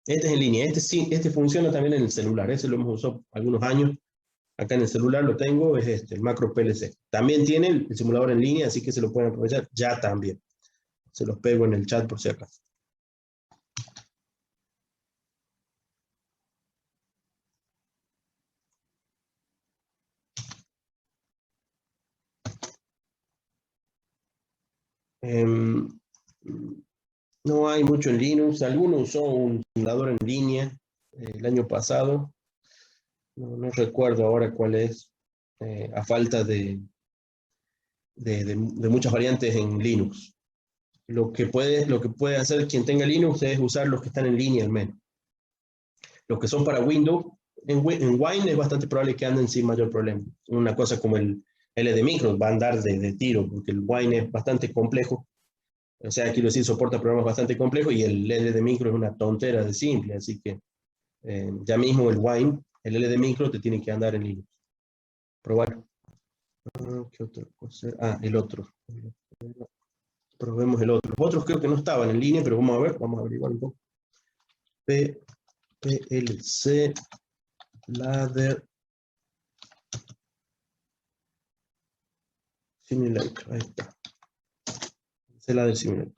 Speaker 1: Este es en línea. Este funciona también en el celular. Ese lo hemos usado algunos años. Acá en el celular lo tengo, es el Macro PLC. También tiene el simulador en línea, así que se lo pueden aprovechar ya también. Se los pego en el chat por si acaso. No hay mucho en Linux. Algunos usó un simulador en línea el año pasado. No recuerdo ahora cuál es, a falta de muchas variantes en Linux. Lo que puede hacer quien tenga Linux es usar los que están en línea al menos. Los que son para Windows, en Wine es bastante probable que anden sin mayor problema. Una cosa como el LD Micro va a andar de tiro, porque el Wine es bastante complejo. O sea, quiero decir, soporta programas bastante complejos y el LD Micro es una tontera de simple, así que ya mismo el Wine, el LD Micro te tiene que andar en Linux. Probar. ¿Qué otra cosa? El otro. Probemos el otro. Los otros creo que no estaban en línea, pero vamos a ver, vamos a averiguar un poco. PLC Ladder Simulator. Ahí está. PLC Ladder Simulator.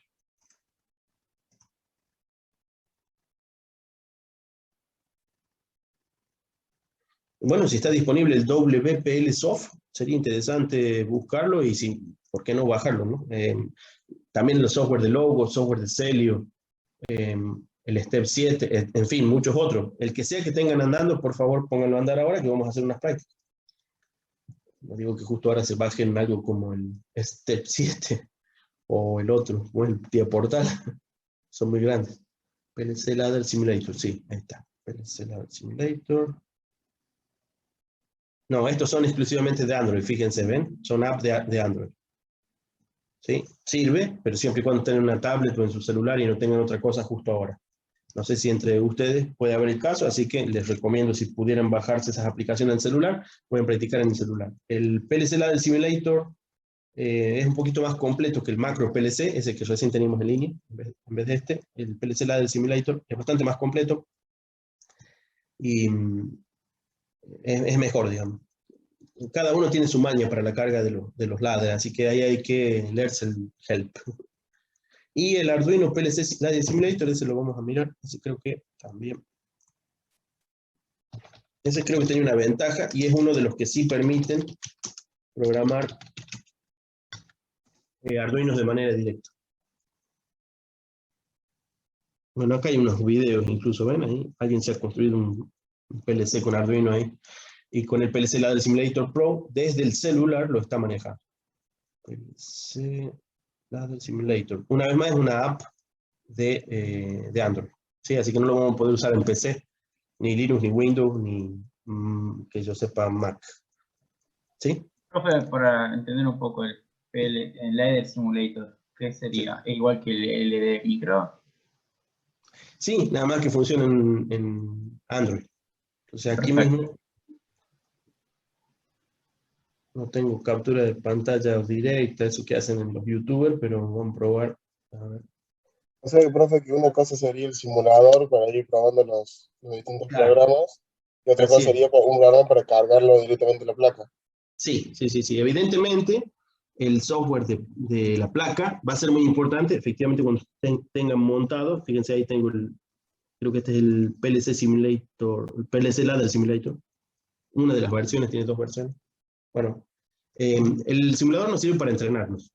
Speaker 1: Bueno, si está disponible el WPL Soft, sería interesante buscarlo y ¿por qué no bajarlo, no? También los software de Logo, software de Celio, el Step 7, en fin, muchos otros. El que sea que tengan andando, por favor, pónganlo a andar ahora que vamos a hacer unas prácticas. No digo que justo ahora se bajen algo como el Step 7 o el otro, o el Tía Portal. Son muy grandes. PLC Ladder Simulator, sí, ahí está. PLC Ladder Simulator. No, estos son exclusivamente de Android, fíjense, ¿ven? Son apps de Android. ¿Sí? Sirve, pero siempre y cuando tengan una tablet o en su celular y no tengan otra cosa justo ahora. No sé si entre ustedes puede haber el caso, así que les recomiendo si pudieran bajarse esas aplicaciones en el celular, pueden practicar en el celular. El PLC Ladder Simulator Es un poquito más completo que el macro PLC, ese que recién teníamos en línea, en vez de este. El PLC Ladder Simulator es bastante más completo y es mejor, digamos. Cada uno tiene su maña para la carga de los ladders, así que ahí hay que leerse el help. Y el Arduino PLC Ladder Simulator, ese lo vamos a mirar, ese creo que también. Ese creo que tiene una ventaja y es uno de los que sí permiten programar Arduinos de manera directa. Bueno, acá hay unos videos incluso, ¿ven? Ahí alguien se ha construido un PLC con Arduino ahí. Y con el PLC Ladder Simulator Pro, desde el celular lo está manejando. PLC Ladder Simulator. Una vez más es una app de Android. ¿Sí? Así que no lo vamos a poder usar en PC, ni Linux, ni Windows, ni que yo sepa Mac. ¿Sí?
Speaker 8: Profe, para entender un poco el Ladder Simulator, ¿qué sería? ¿Es igual que el LD Micro?
Speaker 1: Sí, nada más que funciona en Android. O sea, aquí
Speaker 8: Perfecto.
Speaker 1: mismo no tengo captura de pantalla directa, eso que hacen en los youtubers, pero vamos a probar. A ver.
Speaker 2: O sea, profe, que una cosa sería el simulador para ir probando los distintos
Speaker 1: Claro.
Speaker 2: programas, y otra
Speaker 1: Así
Speaker 2: cosa
Speaker 1: es.
Speaker 2: sería un programa para cargarlo directamente en la placa.
Speaker 1: Sí. Evidentemente, el software de la placa va a ser muy importante. Efectivamente, cuando tengan montado, fíjense ahí tengo creo que este es el PLC Simulator, el PLC Ladder Simulator. Una de las versiones, tiene 2 versiones. Bueno, el simulador nos sirve para entrenarnos.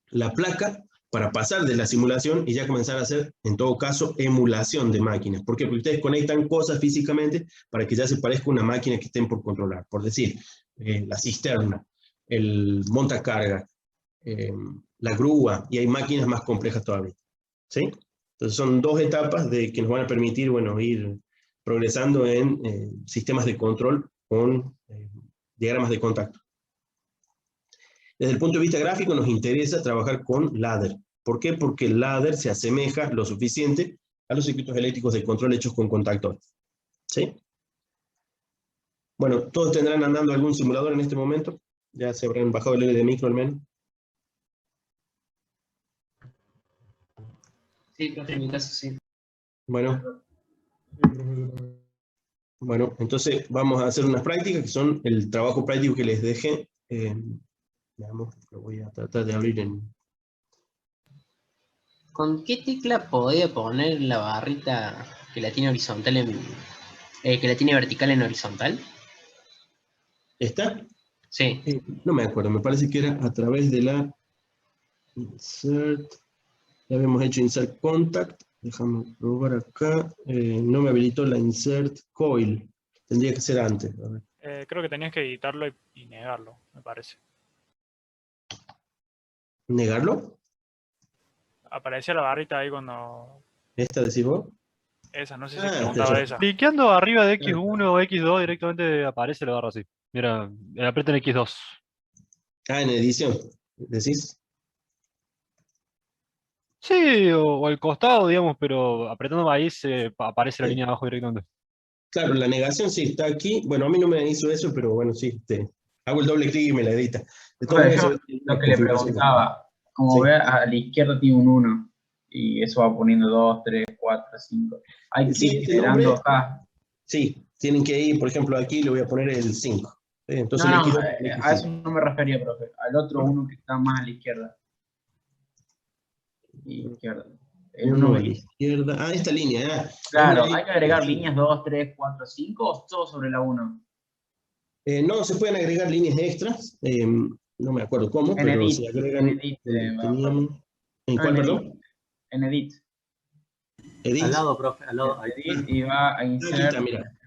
Speaker 1: La placa, para pasar de la simulación y ya comenzar a hacer, en todo caso, emulación de máquinas. ¿Por qué? Porque ustedes conectan cosas físicamente para que ya se parezca una máquina que estén por controlar. Por decir, la cisterna, el montacarga, la grúa, y hay máquinas más complejas todavía. ¿Sí? Entonces son 2 etapas que nos van a permitir, bueno, ir progresando en sistemas de control con diagramas de contacto. Desde el punto de vista gráfico nos interesa trabajar con ladder. ¿Por qué? Porque el ladder se asemeja lo suficiente a los circuitos eléctricos de control hechos con contactores. ¿Sí? Bueno, todos tendrán andando algún simulador en este momento. Ya se habrán bajado el LD Micro al menos.
Speaker 5: Sí, profe, en mi caso sí.
Speaker 1: Bueno, entonces vamos a hacer unas prácticas que son el trabajo práctico que les dejé. Veamos, lo voy a tratar de abrir en...
Speaker 5: ¿Con qué tecla podía poner la barrita que la tiene horizontal que la tiene vertical en horizontal?
Speaker 1: ¿Esta?
Speaker 5: Sí.
Speaker 1: No me acuerdo, me parece que era a través de la insert. Ya habíamos hecho insert contact. Déjame probar acá. No me habilitó la insert coil. Tendría que ser antes. A ver.
Speaker 11: Creo que tenías que editarlo y negarlo, me parece.
Speaker 1: ¿Negarlo?
Speaker 11: Aparecía la barrita ahí cuando...
Speaker 1: ¿Esta decís vos?
Speaker 11: Esa, no sé si preguntaba esa.
Speaker 12: Cliqueando arriba de X1 o X2 directamente aparece la barra así. Mira, aprieta en X2.
Speaker 1: Ah, en edición, ¿decís?
Speaker 12: Sí, o al costado, digamos, pero apretando ahí aparece la
Speaker 1: Sí.
Speaker 12: línea abajo directamente.
Speaker 1: Claro, la negación sí está aquí. Bueno, a mí no me hizo eso, pero bueno, sí. Hago el doble clic y me la edita. De todos
Speaker 8: Bueno,
Speaker 1: modos,
Speaker 8: yo lo que le preguntaba, como ve, a la izquierda tiene un 1, y eso va poniendo 2, 3, 4, 5. Hay que ir generando acá.
Speaker 1: Sí, tienen que ir, por ejemplo, aquí le voy a poner el 5. Entonces
Speaker 8: No,
Speaker 1: X2,
Speaker 8: a eso no me refería, profe. Al otro 1 que está más a la izquierda. Izquierda. El 1
Speaker 1: a la izquierda. Ah, esta línea.
Speaker 8: Claro, ¿hay que agregar líneas 2, 3, 4, 5 o todo sobre la 1?
Speaker 1: No, se pueden agregar líneas extras. No me acuerdo cómo,
Speaker 8: En
Speaker 1: pero
Speaker 8: edit,
Speaker 1: se agregan.
Speaker 8: en edit,
Speaker 1: ¿En cuál, perdón?
Speaker 8: En edit.
Speaker 1: Edit.
Speaker 6: Al lado, profe, al lado.
Speaker 8: Edit y va a insert.
Speaker 1: Aquí está, mira.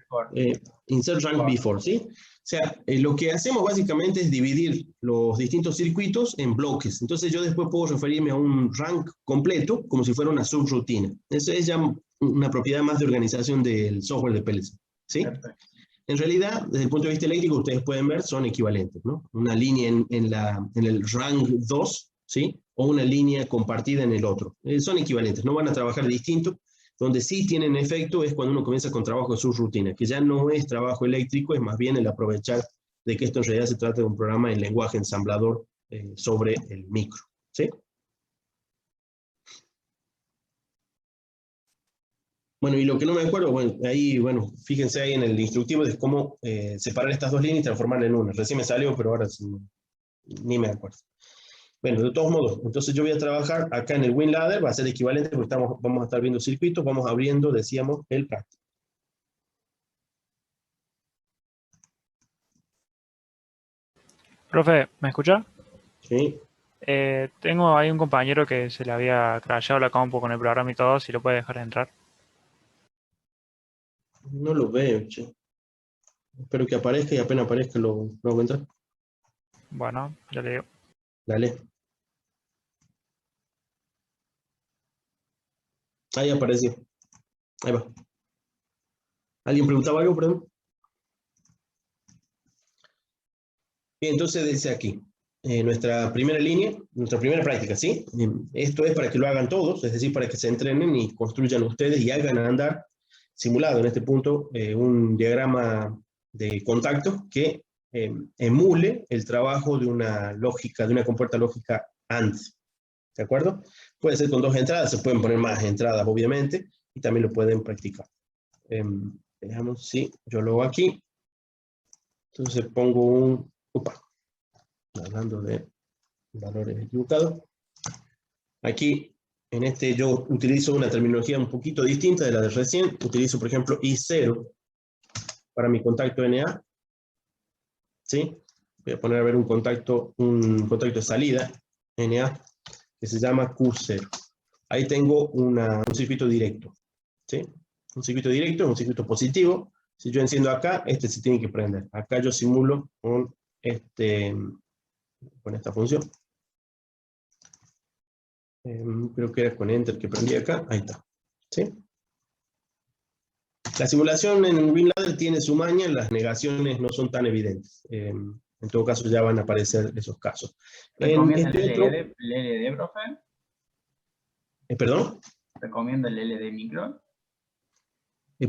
Speaker 1: Insert rank before, ¿sí? O sea, lo que hacemos básicamente es dividir los distintos circuitos en bloques. Entonces yo después puedo referirme a un rank completo como si fuera una subrutina. Eso es ya una propiedad más de organización del software de PLC, ¿sí? Perfecto. En realidad, desde el punto de vista eléctrico, ustedes pueden ver, son equivalentes, ¿no? Una línea en el rank 2, ¿sí? O una línea compartida en el otro. Son equivalentes, no van a trabajar distinto. Donde sí tienen efecto es cuando uno comienza con trabajo de subrutina, que ya no es trabajo eléctrico, es más bien el aprovechar de que esto en realidad se trata de un programa en lenguaje ensamblador sobre el micro, ¿sí? Bueno, y lo que no me acuerdo, bueno, ahí, bueno, fíjense ahí en el instructivo de cómo separar estas dos líneas y transformarla en una. Recién me salió, pero ahora sí, ni me acuerdo. Bueno, de todos modos, entonces yo voy a trabajar acá en el WinLadder, va a ser equivalente porque vamos a estar viendo circuitos, vamos abriendo, decíamos, el práctico.
Speaker 11: Profe, ¿me escucha?
Speaker 1: Sí.
Speaker 11: Tengo ahí un compañero que se le había crashado la compu con el programa y todo, si lo puede dejar entrar.
Speaker 1: No lo veo, che. Espero que aparezca y apenas aparezca lo hago entrar.
Speaker 11: Bueno, ya le digo.
Speaker 1: Dale. Ahí apareció. Ahí va. ¿Alguien preguntaba algo, perdón? Bien, entonces dice aquí, nuestra primera línea, nuestra primera práctica, ¿sí? Esto es para que lo hagan todos, es decir, para que se entrenen y construyan ustedes y hagan andar simulado en este punto un diagrama de contactos que emule el trabajo de una lógica, de una compuerta lógica AND. ¿De acuerdo? Puede ser con dos entradas, se pueden poner más entradas, obviamente, y también lo pueden practicar. Veamos si yo lo hago aquí. Entonces pongo un... Opa, hablando de valores equivocados. Aquí, en este, yo utilizo una terminología un poquito distinta de la de recién. Utilizo, por ejemplo, I0 para mi contacto NA. ¿Sí? Voy a poner a ver un contacto de salida, NA, que se llama Q0. Ahí tengo un circuito directo. ¿Sí? Un circuito directo es un circuito positivo. Si yo enciendo acá, este se tiene que prender. Acá yo simulo con esta función. Creo que era con Enter que prendí acá. Ahí está. ¿Sí? La simulación en WinLadder tiene su maña, las negaciones no son tan evidentes. En todo caso ya van a aparecer esos casos.
Speaker 8: ¿Recomienda el LLD, profe?
Speaker 1: ¿Perdón?
Speaker 8: ¿Recomienda el LLD micro?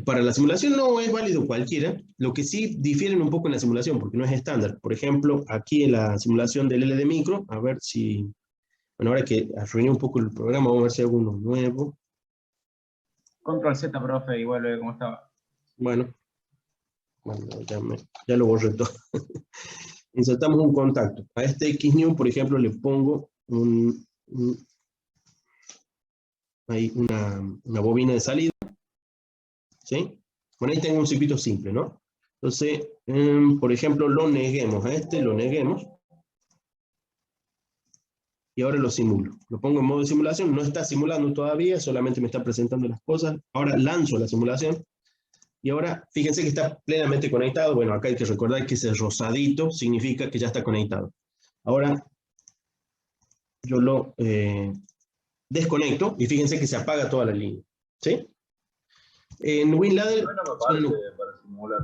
Speaker 1: Para la simulación no es válido cualquiera. Lo que sí difieren un poco en la simulación, porque no es estándar. Por ejemplo, aquí en la simulación del LLD micro, a ver si... Bueno, ahora que arruiné un poco el programa, vamos a ver si hago uno nuevo.
Speaker 8: Control Z, profe, y vuelve como estaba.
Speaker 1: Bueno, ya lo borré todo. Insertamos un contacto. A este XNew, por ejemplo, le pongo ahí una bobina de salida. ¿Sí? Bueno, ahí tengo un circuito simple, ¿no? Entonces, por ejemplo, lo neguemos. A este lo neguemos. Y ahora lo simulo. Lo pongo en modo de simulación. No está simulando todavía, solamente me está presentando las cosas. Ahora lanzo la simulación. Y ahora, fíjense que está plenamente conectado. Bueno, acá hay que recordar que ese rosadito significa que ya está conectado. Ahora, yo lo desconecto y fíjense que se apaga toda la línea. ¿Sí? En WinLadder...
Speaker 13: No me parece para simular.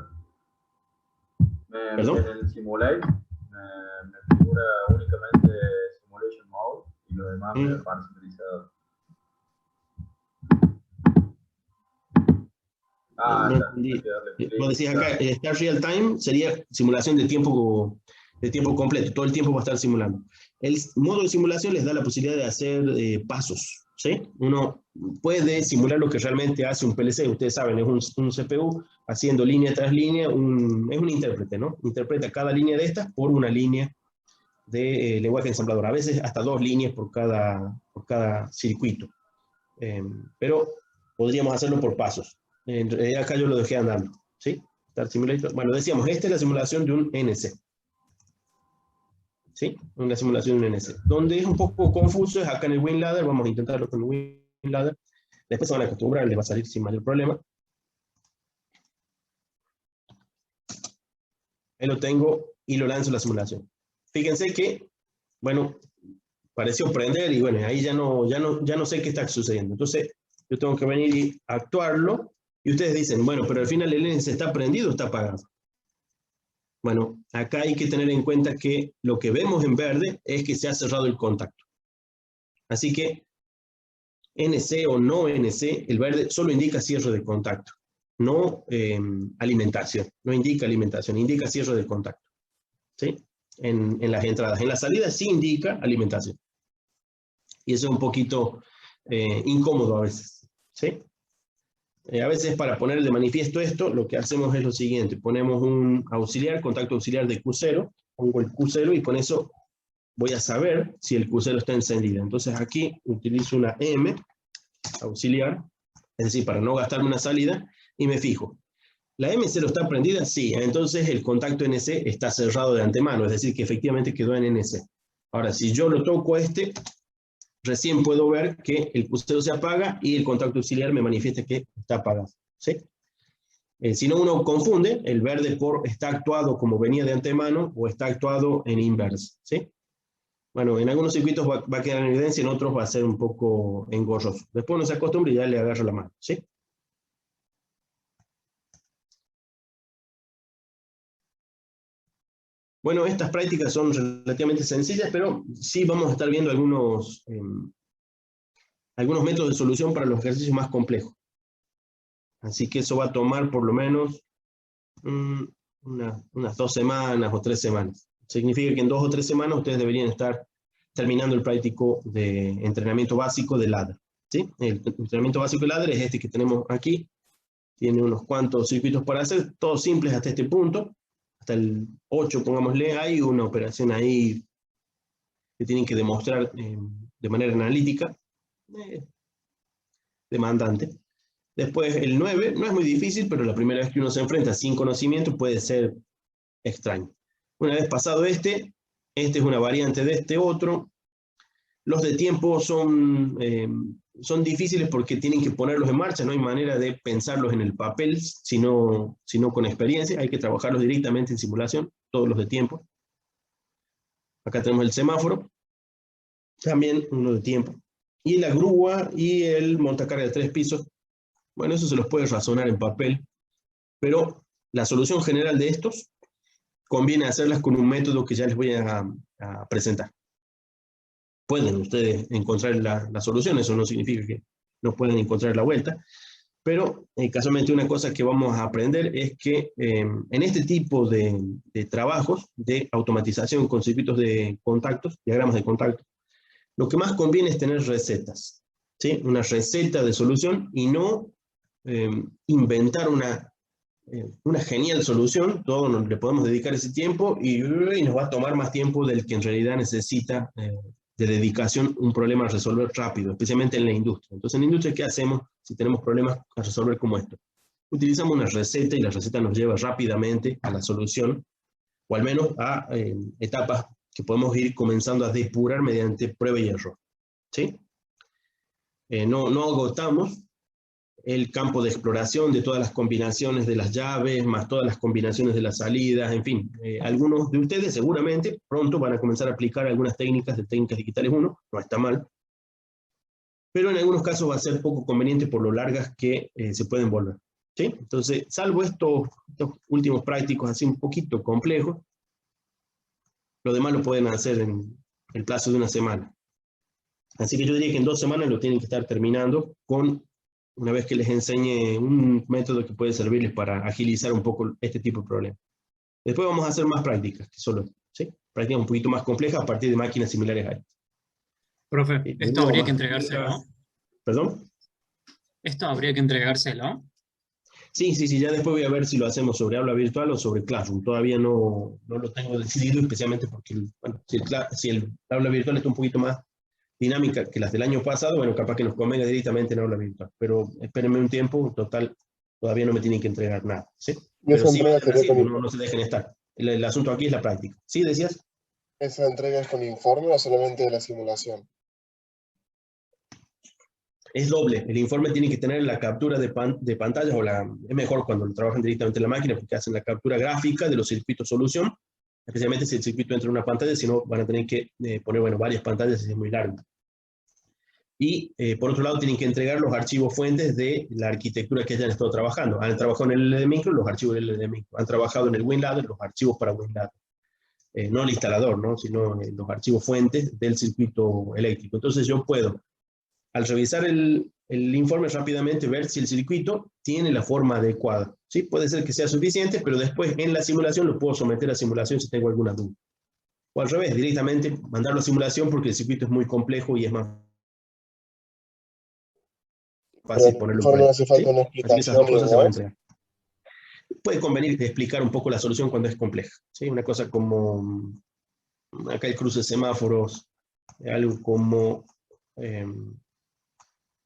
Speaker 1: ¿Perdón?
Speaker 13: En el Simulate me figura únicamente Simulation Mode y lo demás me parece utilizado.
Speaker 1: Vos decís acá, Start Real Time sería simulación de tiempo completo, todo el tiempo va a estar simulando. El modo de simulación les da la posibilidad de hacer pasos, ¿sí? Uno puede simular lo que realmente hace un PLC, ustedes saben, es un CPU haciendo línea tras línea, es un intérprete, ¿no? Interpreta cada línea de estas por una línea de lenguaje ensamblador, a veces hasta dos líneas por cada circuito. Pero podríamos hacerlo por pasos. En realidad acá yo lo dejé andando, ¿sí? Start Simulator. Bueno, decíamos, esta es la simulación de un NC. ¿Sí? Una simulación de un NC. Donde es un poco confuso es acá en el WinLadder, vamos a intentarlo con el WinLadder. Después se van a acostumbrar, les va a salir sin mayor problema. Ahí lo tengo y lo lanzo la simulación. Fíjense que, bueno, pareció prender y bueno, ahí ya no sé qué está sucediendo. Entonces, yo tengo que venir y actuarlo. Y ustedes dicen, bueno, pero al final el NC está prendido o está apagado. Bueno, acá hay que tener en cuenta que lo que vemos en verde es que se ha cerrado el contacto. Así que NC o no NC, el verde solo indica cierre de contacto, no alimentación. No indica alimentación, indica cierre del contacto. ¿Sí? en las entradas. En la salida sí indica alimentación. Y eso es un poquito incómodo a veces, ¿sí? A veces para poner de manifiesto esto, lo que hacemos es lo siguiente. Ponemos un auxiliar, contacto auxiliar de Q0, pongo el Q0 y con eso voy a saber si el Q0 está encendido. Entonces aquí utilizo una M auxiliar, es decir, para no gastarme una salida, y me fijo. ¿La M0 está prendida? Sí, entonces el contacto NC está cerrado de antemano, es decir, que efectivamente quedó en NC. Ahora, si yo lo toco recién puedo ver que el Q0 se apaga y el contacto auxiliar me manifiesta que está apagado, ¿sí? Si no, uno confunde el verde por está actuado como venía de antemano o está actuado en inverse, ¿sí? Bueno, en algunos circuitos va a quedar en evidencia, en otros va a ser un poco engorroso. Después uno se acostumbra y ya le agarra la mano, ¿sí? Bueno, estas prácticas son relativamente sencillas, pero sí vamos a estar viendo algunos métodos de solución para los ejercicios más complejos. Así que eso va a tomar por lo menos unas 2 semanas o 3 semanas. Significa que en 2 o 3 semanas ustedes deberían estar terminando el práctico de entrenamiento básico de ladder, ¿sí? El entrenamiento básico de ladder es este que tenemos aquí. Tiene unos cuantos circuitos para hacer, todos simples hasta este punto. Hasta el 8, pongámosle, hay una operación ahí que tienen que demostrar de manera analítica, demandante. Después el 9, no es muy difícil, pero la primera vez que uno se enfrenta sin conocimiento puede ser extraño. Una vez pasado este es una variante de este otro. Los de tiempo son difíciles porque tienen que ponerlos en marcha, no hay manera de pensarlos en el papel, sino con experiencia, hay que trabajarlos directamente en simulación, todos los de tiempo. Acá tenemos el semáforo, también uno de tiempo. Y la grúa y el montacarga de 3 pisos, bueno, eso se los puede razonar en papel, pero la solución general de estos conviene hacerlas con un método que ya les voy a presentar. Pueden ustedes encontrar la solución, eso no significa que no pueden encontrar la vuelta, pero casualmente una cosa que vamos a aprender es que en este tipo de trabajos de automatización con circuitos de contactos, diagramas de contacto, lo que más conviene es tener recetas, ¿sí? Una receta de solución y no inventar una genial solución. Todos le podemos dedicar ese tiempo y nos va a tomar más tiempo del que en realidad necesita de dedicación un problema a resolver rápido, especialmente en la industria. Entonces, en la industria, ¿qué hacemos si tenemos problemas a resolver como esto? Utilizamos una receta y la receta nos lleva rápidamente a la solución, o al menos a etapas que podemos ir comenzando a depurar mediante prueba y error, ¿sí? No agotamos el campo de exploración de todas las combinaciones de las llaves, más todas las combinaciones de las salidas, en fin. Algunos de ustedes seguramente pronto van a comenzar a aplicar algunas técnicas de técnicas digitales 1, no está mal, pero en algunos casos va a ser poco conveniente por lo largas que se pueden volver, ¿sí? Entonces, salvo estos últimos prácticos así un poquito complejos, lo demás lo pueden hacer en el plazo de una semana. Así que yo diría que en 2 semanas lo tienen que estar terminando una vez que les enseñe un método que puede servirles para agilizar un poco este tipo de problemas. Después vamos a hacer más prácticas, que solo, ¿sí? Prácticas un poquito más complejas a partir de máquinas similares a estas.
Speaker 6: Profe, esto habría que entregárselo.
Speaker 1: ¿Perdón?
Speaker 6: ¿Esto habría que entregárselo?
Speaker 1: Sí, ya después voy a ver si lo hacemos sobre aula virtual o sobre Classroom. Todavía no lo tengo decidido, especialmente porque si el aula virtual está un poquito más dinámica que las del año pasado, bueno, capaz que nos convenga directamente en aula virtual. Pero espérenme un tiempo, total, todavía no me tienen que entregar nada, ¿sí? Pero sí, no se dejen estar. El asunto aquí es la práctica. ¿Sí, decías?
Speaker 2: ¿Esa entrega es con informe o solamente de la simulación?
Speaker 1: Es doble. El informe tiene que tener la captura de pantallas, es mejor cuando lo trabajan directamente en la máquina, porque hacen la captura gráfica de los circuitos solución, especialmente si el circuito entra en una pantalla, si no van a tener que poner, bueno, varias pantallas si es muy largo. Y por otro lado tienen que entregar los archivos fuentes de la arquitectura que hayan estado trabajando. Han trabajado en el LD Micro, los archivos del LD Micro. Han trabajado en el WinLadder, los archivos para WinLadder. No el instalador, ¿no? Sino los archivos fuentes del circuito eléctrico. Entonces yo puedo, al revisar el informe rápidamente, ver si el circuito tiene la forma adecuada, ¿sí? Puede ser que sea suficiente, pero después en la simulación lo puedo someter a simulación si tengo alguna duda. O al revés, directamente mandarlo a simulación porque el circuito es muy complejo y es más fácil ponerlo en
Speaker 2: Mejor no
Speaker 1: práctica.
Speaker 2: hace falta
Speaker 1: ¿Sí?
Speaker 2: una
Speaker 1: Así que esas
Speaker 2: explicación
Speaker 1: dos
Speaker 2: y
Speaker 1: cosas se van a
Speaker 2: demás.
Speaker 1: entregar. Puede convenir explicar un poco la solución cuando es compleja. ¿Sí? Una cosa como acá el cruce de semáforos, algo como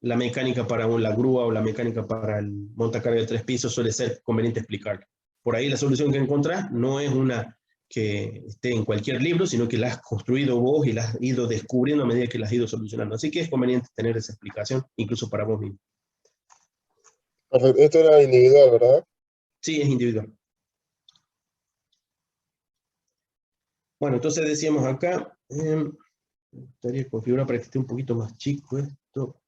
Speaker 1: la mecánica para la grúa o la mecánica para el montacarga de 3 pisos suele ser conveniente explicar. Por ahí la solución que encontrás no es una que esté en cualquier libro, sino que la has construido vos y la has ido descubriendo a medida que la has ido solucionando. Así que es conveniente tener esa explicación, incluso para vos mismo.
Speaker 2: Perfecto. Esto era individual, ¿verdad?
Speaker 1: Sí, es individual. Bueno, entonces decíamos acá, me gustaría configurar para que esté un poquito más chico esto.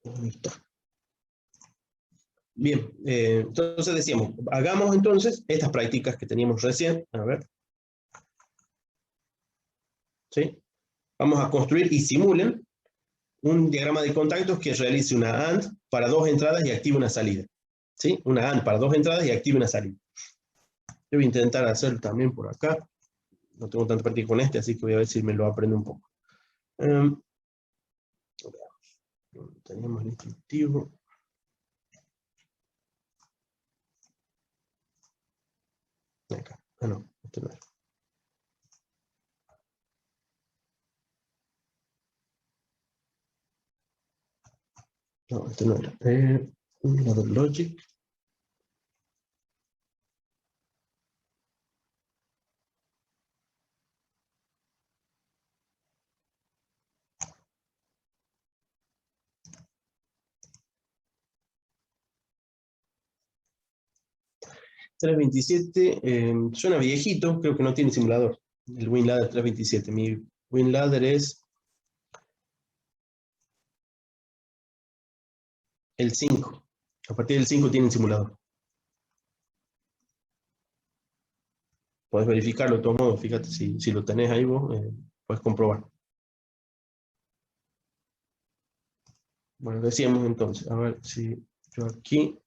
Speaker 1: Ahí está. Bien, entonces decíamos, hagamos entonces estas prácticas que teníamos recién. A ver. ¿Sí? Vamos a construir y simulen un diagrama de contactos que realice una AND para 2 entradas y active una salida. ¿Sí? Una AND para 2 entradas y active una salida. Yo voy a intentar hacerlo también por acá. No tengo tanta práctica con este, así que voy a ver si me lo aprendo un poco. Teníamos el instructivo. Acá. Ah, no, este no era. No, este no era. Ladder Logic. .327 suena viejito, creo que no tiene simulador. El WinLadder 327. Mi WinLadder es el 5. A partir del 5 tienen simulador. Podés verificarlo de todos modos, fíjate, si lo tenés ahí vos, puedes comprobar. Bueno, decíamos entonces, a ver si yo aquí,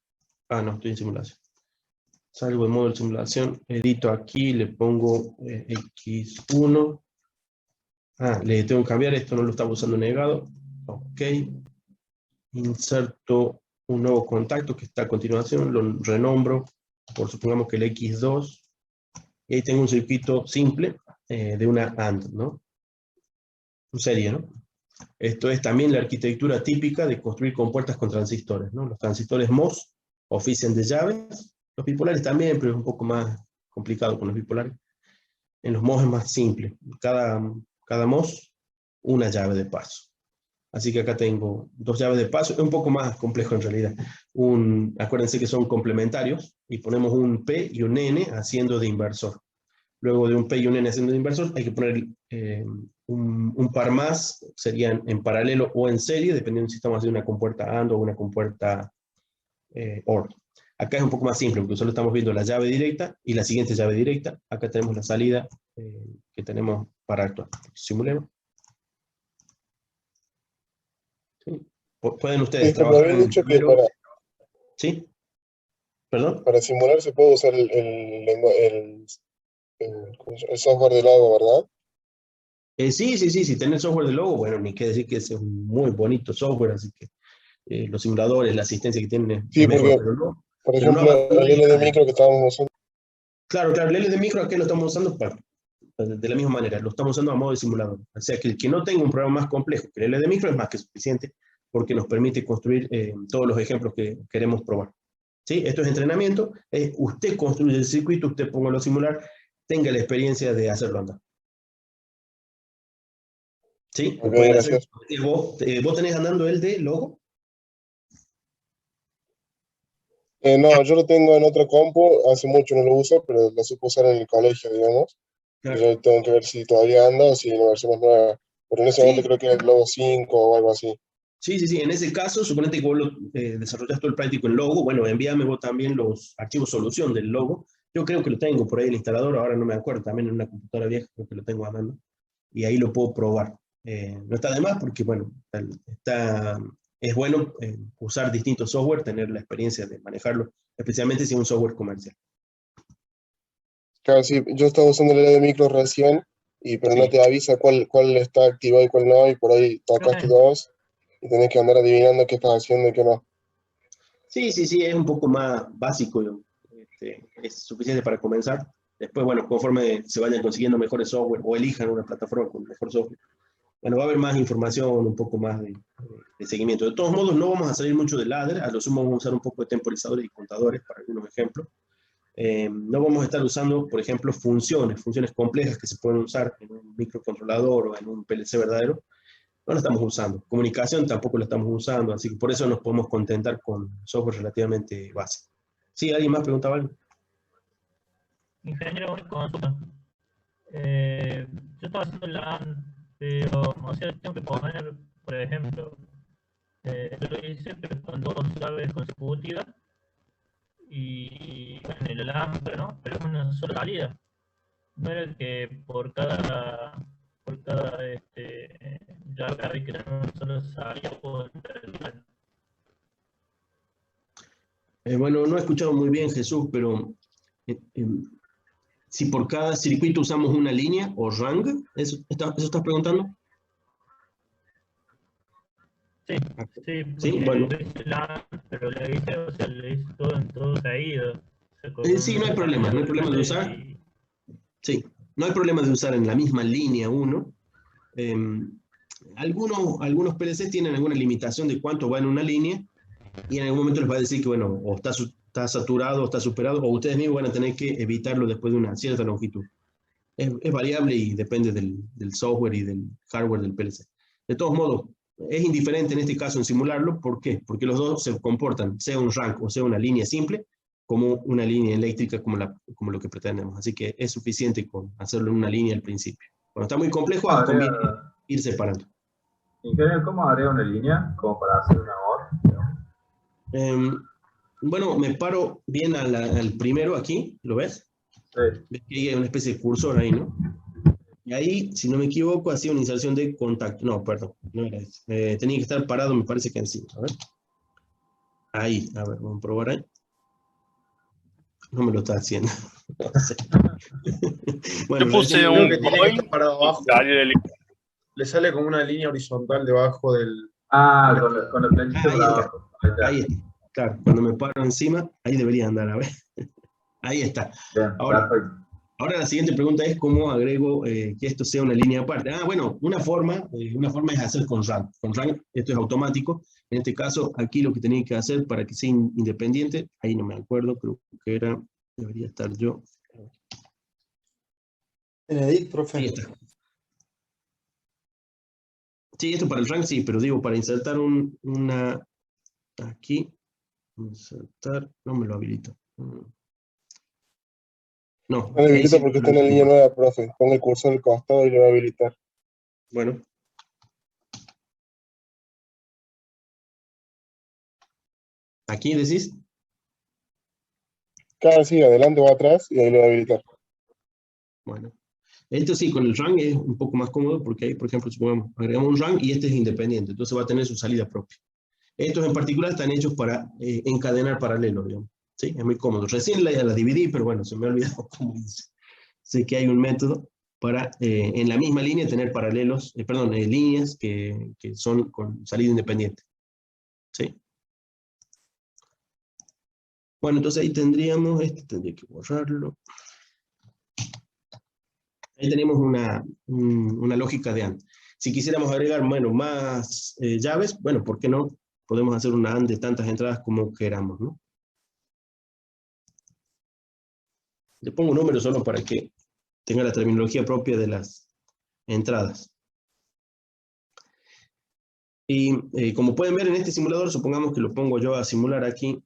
Speaker 1: no, estoy en simulación. Salgo de modo de simulación, edito aquí, le pongo X1. Le tengo que cambiar, esto no lo estaba usando negado. Ok. Inserto un nuevo contacto que está a continuación, lo renombro, por supongamos que el X2. Y ahí tengo un circuito simple de una AND, ¿no? En serie, ¿no? Esto es también la arquitectura típica de construir compuertas con transistores, ¿no? Los transistores MOS ofician de llaves, los bipolares también, pero es un poco más complicado con los bipolares. En los MOS es más simple, cada MOS una llave de paso. Así que acá tengo 2 llaves de paso, es un poco más complejo en realidad. Acuérdense que son complementarios, y ponemos un P y un N haciendo de inversor. Luego de un P y un N haciendo de inversor, hay que poner un par más, serían en paralelo o en serie, dependiendo si estamos haciendo una compuerta AND o una compuerta OR. Acá es un poco más simple, porque solo estamos viendo la llave directa y la siguiente llave directa. Acá tenemos la salida que tenemos para actuar. Simulemos. ¿Sí? Pueden ustedes
Speaker 2: Disculpe,
Speaker 1: trabajar
Speaker 2: habían
Speaker 1: en el
Speaker 2: dicho que
Speaker 1: primero. ¿Sí? ¿Perdón?
Speaker 2: para simular se puede usar el software de Logo, ¿verdad?
Speaker 1: Sí, tener software de Logo, bueno, ni qué decir que ese es un muy bonito software, así que los simuladores, la asistencia que tienen
Speaker 2: Sí,
Speaker 1: es mejor,
Speaker 2: porque,
Speaker 1: pero no.
Speaker 2: por
Speaker 1: Pero no
Speaker 2: ejemplo, el
Speaker 1: abandonen
Speaker 2: LD micro que estábamos usando.
Speaker 1: Claro, el LD micro aquí lo estamos usando de la misma manera, lo estamos usando a modo de simulador. O sea que el que no tenga un programa más complejo que el LD micro es más que suficiente, porque nos permite construir todos los ejemplos que queremos probar. ¿Sí? Esto es entrenamiento, usted construye el circuito, usted póngalo a simular, tenga la experiencia de hacerlo andar. ¿Sí?
Speaker 2: Ok,
Speaker 1: Pueden hacer,
Speaker 2: gracias.
Speaker 1: ¿vos tenés andando el de Logo?
Speaker 2: No, yo lo tengo en otra compu, hace mucho no lo uso, pero lo supo usar en el colegio, digamos.
Speaker 1: Claro.
Speaker 2: Y yo tengo que ver si todavía anda o si la versión más nueva. Pero en ese momento creo que era el Logo 5 o algo así.
Speaker 1: Sí, en ese caso, suponete que vos desarrollaste todo el práctico en Logo, bueno, envíame vos también los archivos solución del Logo. Yo creo que lo tengo por ahí en el instalador, ahora no me acuerdo, también en una computadora vieja, creo que lo tengo a mano, y ahí lo puedo probar. No está de más porque, bueno, está es bueno usar distintos software, tener la experiencia de manejarlo, especialmente si es un software comercial.
Speaker 2: Claro, sí, yo estaba usando el de micro recién, pero no te avisa cuál está activado y cuál no, y por ahí tocaste dos, y tenés que andar adivinando qué estás haciendo y qué no.
Speaker 1: Sí, es un poco más básico, es suficiente para comenzar. Después, bueno, conforme se vayan consiguiendo mejores software o elijan una plataforma con mejor software, bueno, va a haber más información, un poco más de seguimiento. De todos modos, no vamos a salir mucho del ladder, a lo sumo vamos a usar un poco de temporizadores y contadores para algunos ejemplos. No vamos a estar usando, por ejemplo, funciones complejas que se pueden usar en un microcontrolador o en un PLC verdadero. No la estamos usando. Comunicación tampoco la estamos usando, así que por eso nos podemos contentar con software relativamente básico. ¿Sí? ¿Alguien más preguntaba algo?
Speaker 14: Ingeniero, una consulta. Yo estaba haciendo la pero, o sea, tengo que poner, por ejemplo, lo que dice, pero con dos llaves consecutivas y bueno, el alambre, ¿no? Pero es una sola salida. No era que por cada llave hay que tener una sola salida o
Speaker 1: Bueno, no he escuchado muy bien, Jesús, pero si por cada circuito usamos una línea o rang, ¿eso estás preguntando?
Speaker 14: Sí,
Speaker 1: bueno.
Speaker 14: Pero le hice, o sea, le hice todo caído.
Speaker 1: Sí, no hay problema de usar. Sí, no hay problema de usar en la misma línea uno. Algunos PLCs tienen alguna limitación de cuánto va en una línea y en algún momento les va a decir que, bueno, o está saturado o está superado, o ustedes mismos van a tener que evitarlo después de una cierta longitud. Es variable y depende del software y del hardware del PLC. De todos modos, es indiferente en este caso en simularlo. ¿Por qué? Porque los dos se comportan, sea un rank o sea una línea simple, como una línea eléctrica como lo que pretendemos. Así que es suficiente con hacerlo en una línea al principio. Cuando está muy complejo, conviene ir separando.
Speaker 13: Ingeniero, ¿cómo agrega una línea? Como para hacer una OR.
Speaker 1: Bueno, me paro bien al primero aquí, ¿lo ves? Sí. Ves que hay una especie de cursor ahí, ¿no? Y ahí, si no me equivoco, hacía una inserción de contacto. No, perdón, no era eso. Tenía que estar parado, me parece que encima. A ver. Ahí, a ver, vamos a probar ahí. No me lo está haciendo. No sé. Bueno,
Speaker 15: yo puse un
Speaker 10: que tiene que estar parado abajo. Le sale como una línea horizontal debajo del...
Speaker 13: Con la planchita para abajo.
Speaker 1: Ahí está. Claro, cuando me paro encima, ahí debería andar, a ver. Ahí está. Bien, ahora la siguiente pregunta es cómo agrego que esto sea una línea aparte. Bueno, una forma es hacer con rank. Con rank esto es automático. En este caso, aquí lo que tenía que hacer para que sea independiente, ahí no me acuerdo, creo que debería estar yo.
Speaker 10: En edit, profe.
Speaker 1: Ahí está. Sí, esto para el rank sí, pero digo, para insertar una aquí, insertar, no me lo habilito. No.
Speaker 2: No habilita porque está en la línea nueva, profe. Ponga el cursor al costado y lo va a habilitar.
Speaker 1: Bueno. ¿Aquí decís?
Speaker 2: Claro, sí, adelante o atrás y ahí lo va a habilitar.
Speaker 1: Bueno. Esto sí, con el rank es un poco más cómodo porque ahí, por ejemplo, supongamos, agregamos un rank y este es independiente, entonces va a tener su salida propia. Estos en particular están hechos para encadenar paralelos, digamos. ¿Sí? Es muy cómodo. Recién la dividí, pero bueno, se me ha olvidado cómo dice. Sé que hay un método para en la misma línea tener paralelos, líneas que son con salida independiente. ¿Sí? Bueno, entonces ahí tendríamos, tendría que borrarlo. Ahí tenemos una lógica de AND. Si quisiéramos agregar, bueno, más llaves, bueno, ¿por qué no? Podemos hacer una AND de tantas entradas como queramos, ¿no? Le pongo un número solo para que tenga la terminología propia de las entradas. Y como pueden ver en este simulador, supongamos que lo pongo yo a simular aquí.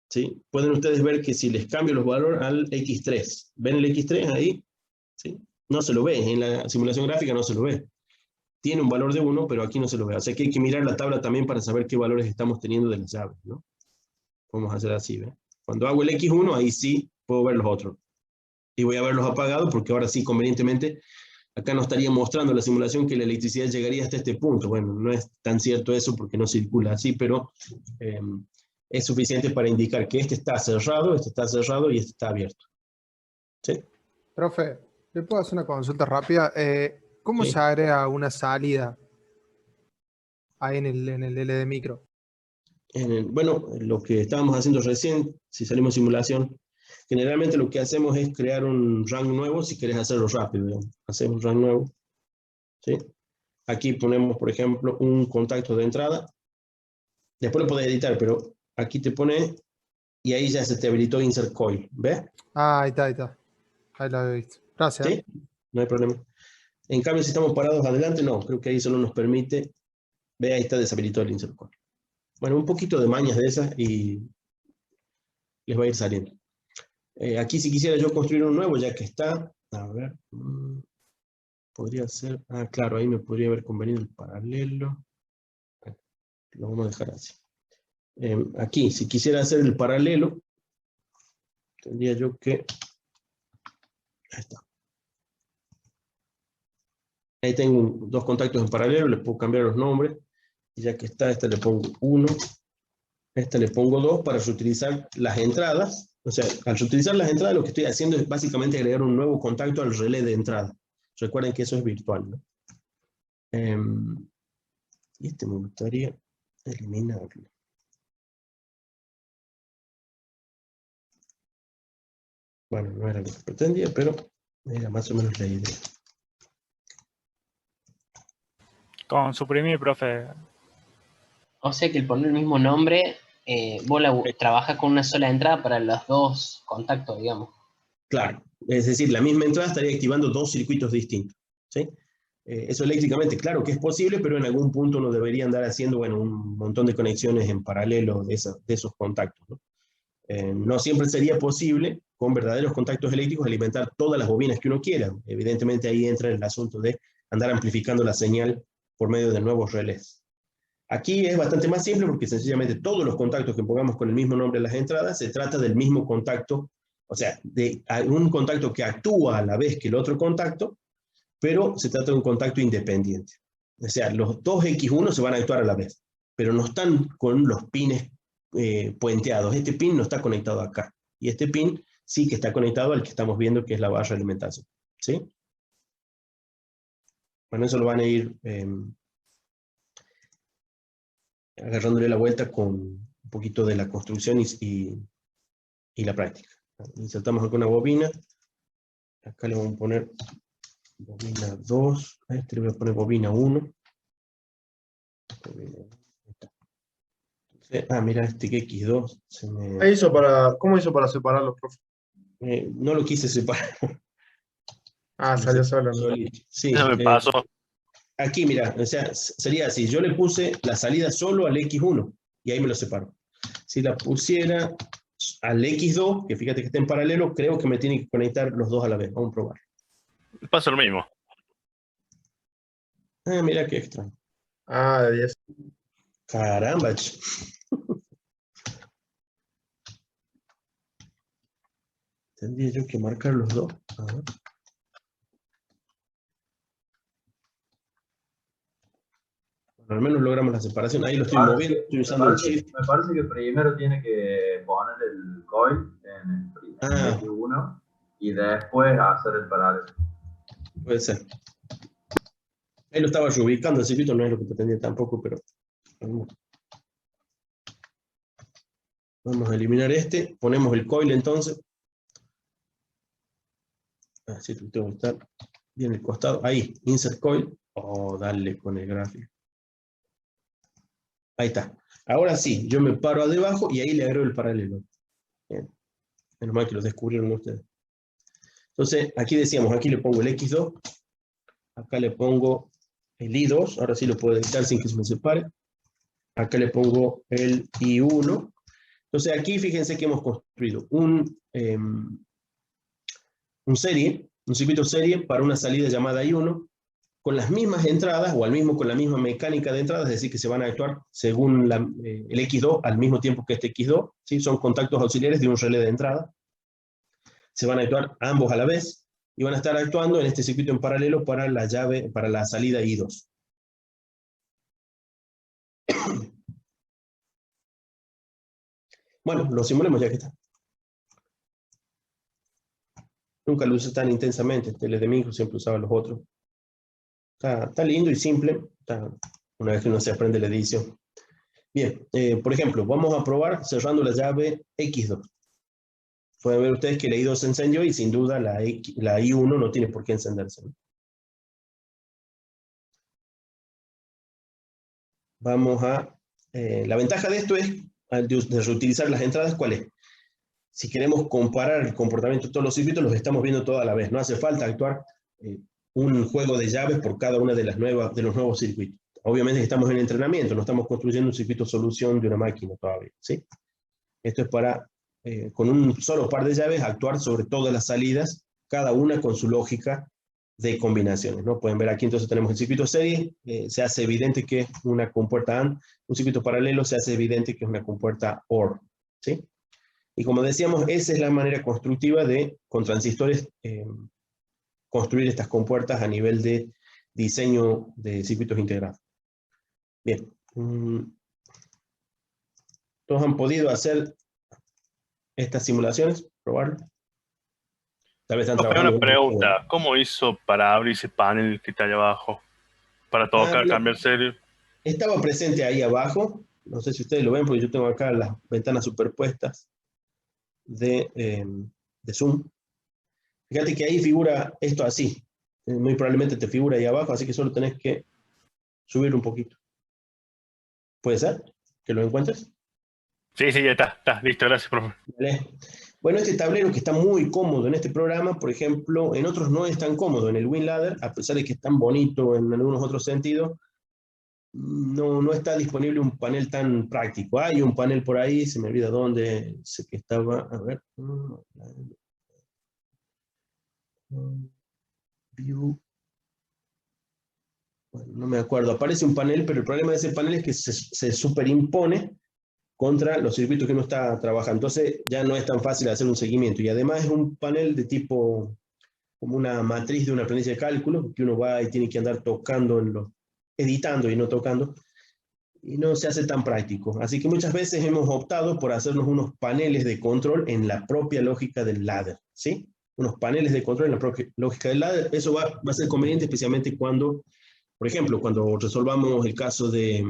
Speaker 1: ¿Sí? Pueden ustedes ver que si les cambio los valores al X3, ¿ven el X3 ahí? ¿Sí? No se lo ve, en la simulación gráfica no se lo ve. Tiene un valor de 1, pero aquí no se lo ve. O sea que hay que mirar la tabla también para saber qué valores estamos teniendo de las llaves, ¿no? Vamos a hacer así, ¿ven? Cuando hago el X1, ahí sí puedo ver los otros. Y voy a verlos apagados porque ahora sí, convenientemente, acá nos estaría mostrando la simulación que la electricidad llegaría hasta este punto. Bueno, no es tan cierto eso porque no circula así, pero es suficiente para indicar que este está cerrado y este está abierto. ¿Sí?
Speaker 10: Profe, ¿le puedo hacer una consulta rápida? ¿Cómo
Speaker 1: Sí.
Speaker 10: se agrega una salida ahí en el LD micro?
Speaker 1: Bueno, lo que estábamos haciendo recién, si salimos simulación, generalmente lo que hacemos es crear un rank nuevo si querés hacerlo rápido, digamos. Hacemos un rank nuevo. ¿Sí? Aquí ponemos, por ejemplo, un contacto de entrada. Después lo podés editar, pero aquí te pone y ahí ya se te habilitó Insert Coil. ¿Ves?
Speaker 10: Ah, ahí está, ahí está. Ahí lo he visto. Gracias.
Speaker 1: ¿Sí? No hay problema. En cambio, si estamos parados adelante, no. Creo que ahí solo nos permite. Ve, ahí está deshabilitado el Insert Coil. Bueno, un poquito de mañas de esas y les va a ir saliendo. Aquí si quisiera yo construir un nuevo, ya que está, a ver, podría ser, claro, ahí me podría haber convenido el paralelo. Lo vamos a dejar así. Aquí, si quisiera hacer el paralelo, tendría yo que, ahí está. Ahí tengo dos contactos en paralelo, les puedo cambiar los nombres. Y ya que está, a este le pongo 1, a este le pongo 2 para reutilizar las entradas. O sea, al reutilizar las entradas lo que estoy haciendo es básicamente agregar un nuevo contacto al relé de entrada. Recuerden que eso es virtual, ¿no? Y este me gustaría eliminarlo. Bueno, no era lo que pretendía, pero era más o menos la idea.
Speaker 11: Con suprimir, profe.
Speaker 5: O sea que el poner el mismo nombre, vos trabajas con una sola entrada para los dos contactos, digamos.
Speaker 1: Claro, es decir, la misma entrada estaría activando dos circuitos distintos. ¿Sí? Eso eléctricamente, claro que es posible, pero en algún punto uno debería andar haciendo, bueno, un montón de conexiones en paralelo de esos contactos, ¿no? No siempre sería posible, con verdaderos contactos eléctricos, alimentar todas las bobinas que uno quiera. Evidentemente ahí entra el asunto de andar amplificando la señal por medio de nuevos relés. Aquí es bastante más simple porque sencillamente todos los contactos que pongamos con el mismo nombre en las entradas, se trata del mismo contacto, o sea, de un contacto que actúa a la vez que el otro contacto, pero se trata de un contacto independiente. O sea, los dos X1 se van a actuar a la vez, pero no están con los pines puenteados. Este pin no está conectado acá, y este pin sí que está conectado al que estamos viendo que es la barra de alimentación. ¿Sí? Bueno, eso lo van a ir agarrándole la vuelta con un poquito de la construcción y la práctica. Insertamos acá una bobina. Acá le vamos a poner bobina 2. A este le voy a poner bobina 1. Mira, este que X2 se me...
Speaker 2: ¿Cómo hizo para separarlos, profe?
Speaker 1: No lo quise separar.
Speaker 2: Salió solo.
Speaker 1: Sí,
Speaker 12: Eso me pasó.
Speaker 1: Aquí, mira, o sea, sería así. Yo le puse la salida solo al X1 y ahí me lo separo. Si la pusiera al X2, que fíjate que está en paralelo, creo que me tiene que conectar los dos a la vez. Vamos a probar.
Speaker 12: Pasa lo mismo.
Speaker 1: Mira qué extraño.
Speaker 2: De 10.
Speaker 1: Caramba. Tendría yo que marcar los dos. A ver. Al menos logramos la separación. Ahí lo estoy moviendo, estoy usando el shift.
Speaker 13: Me parece que primero tiene que poner el coil en el X1 y después hacer el paralelo.
Speaker 1: Puede ser. Ahí lo estaba reubicando el circuito, no es lo que pretendía tampoco, pero vamos a eliminar este. Ponemos el coil entonces. Así que tengo que estar bien el costado. Ahí, insert coil. Dale con el gráfico. Ahí está. Ahora sí, yo me paro debajo y ahí le agrego el paralelo. Bien. Menos mal que lo descubrieron ustedes. Entonces, aquí decíamos, aquí le pongo el X2. Acá le pongo el I2. Ahora sí lo puedo editar sin que se me separe. Acá le pongo el I1. Entonces, aquí fíjense que hemos construido un circuito serie para una salida llamada I1. Con las mismas entradas, o con la misma mecánica de entradas, es decir, que se van a actuar según el X2 al mismo tiempo que este X2, ¿sí? Son contactos auxiliares de un relé de entrada. Se van a actuar ambos a la vez, y van a estar actuando en este circuito en paralelo para la llave, para la salida I2. Bueno, lo simulemos ya que está. Nunca lo usé tan intensamente, teles de micro, siempre usaba los otros. Está lindo y simple, una vez que uno se aprende la edición. Bien, por ejemplo, vamos a probar cerrando la llave X2. Pueden ver ustedes que la I2 se encendió y sin duda la I1 no tiene por qué encenderse, ¿no? Vamos a... la ventaja de esto es, de reutilizar las entradas, ¿cuál es? Si queremos comparar el comportamiento de todos los circuitos, los estamos viendo toda la vez. No hace falta actuar un juego de llaves por cada una de los nuevos circuitos. Obviamente estamos en entrenamiento, no estamos construyendo un circuito solución de una máquina todavía, ¿sí? Esto es para, con un solo par de llaves, actuar sobre todas las salidas, cada una con su lógica de combinaciones, ¿no? Pueden ver aquí entonces tenemos el circuito serie, se hace evidente que es una compuerta AND, un circuito paralelo se hace evidente que es una compuerta OR, ¿sí? Y como decíamos, esa es la manera constructiva de, con transistores, construir estas compuertas a nivel de diseño de circuitos integrados. Bien. ¿Todos han podido hacer estas simulaciones? ¿Probarlo? Tal vez están trabajando.
Speaker 15: Una pregunta. ¿Cómo hizo para abrir ese panel que está ahí abajo? Para tocar, cambiar serie.
Speaker 1: Estaba presente ahí abajo. No sé si ustedes lo ven, porque yo tengo acá las ventanas superpuestas de Zoom. Fíjate que ahí figura esto así. Muy probablemente te figura ahí abajo, así que solo tenés que subir un poquito. ¿Puede ser? ¿Que lo encuentres?
Speaker 15: Sí, ya está. Listo, gracias, profe.
Speaker 1: Vale. Bueno, este tablero que está muy cómodo en este programa, por ejemplo, en otros no es tan cómodo. En el WinLadder, a pesar de que es tan bonito en algunos otros sentidos, no está disponible un panel tan práctico. Hay un panel por ahí, se me olvida dónde, sé que estaba, a ver. View. Bueno, no me acuerdo, aparece un panel, pero el problema de ese panel es que se superimpone contra los circuitos que uno está trabajando. Entonces ya no es tan fácil hacer un seguimiento. Y además es un panel de tipo, como una matriz de una planilla de cálculo, que uno va y tiene que andar tocando, editando y no tocando, y no se hace tan práctico. Así que muchas veces hemos optado por hacernos unos paneles de control en la propia lógica del ladder, ¿sí? Unos paneles de control en la propia lógica del ladder. Eso va a ser conveniente especialmente cuando, por ejemplo, cuando resolvamos el caso de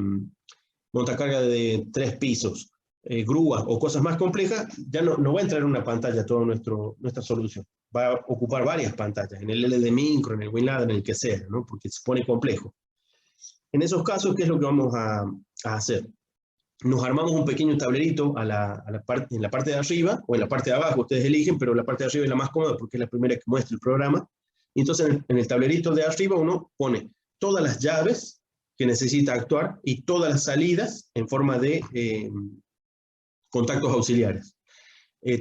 Speaker 1: montacarga de 3 pisos, grúa o cosas más complejas, ya no va a entrar en una pantalla toda nuestra solución. Va a ocupar varias pantallas, en el LD Micro, en el WinLadder, en el que sea, ¿no? Porque se pone complejo. En esos casos, ¿qué es lo que vamos a hacer? Nos armamos un pequeño tablerito en la parte de arriba, o en la parte de abajo, ustedes eligen, pero la parte de arriba es la más cómoda porque es la primera que muestra el programa. Y entonces en el tablerito de arriba uno pone todas las llaves que necesita actuar y todas las salidas en forma de contactos auxiliares.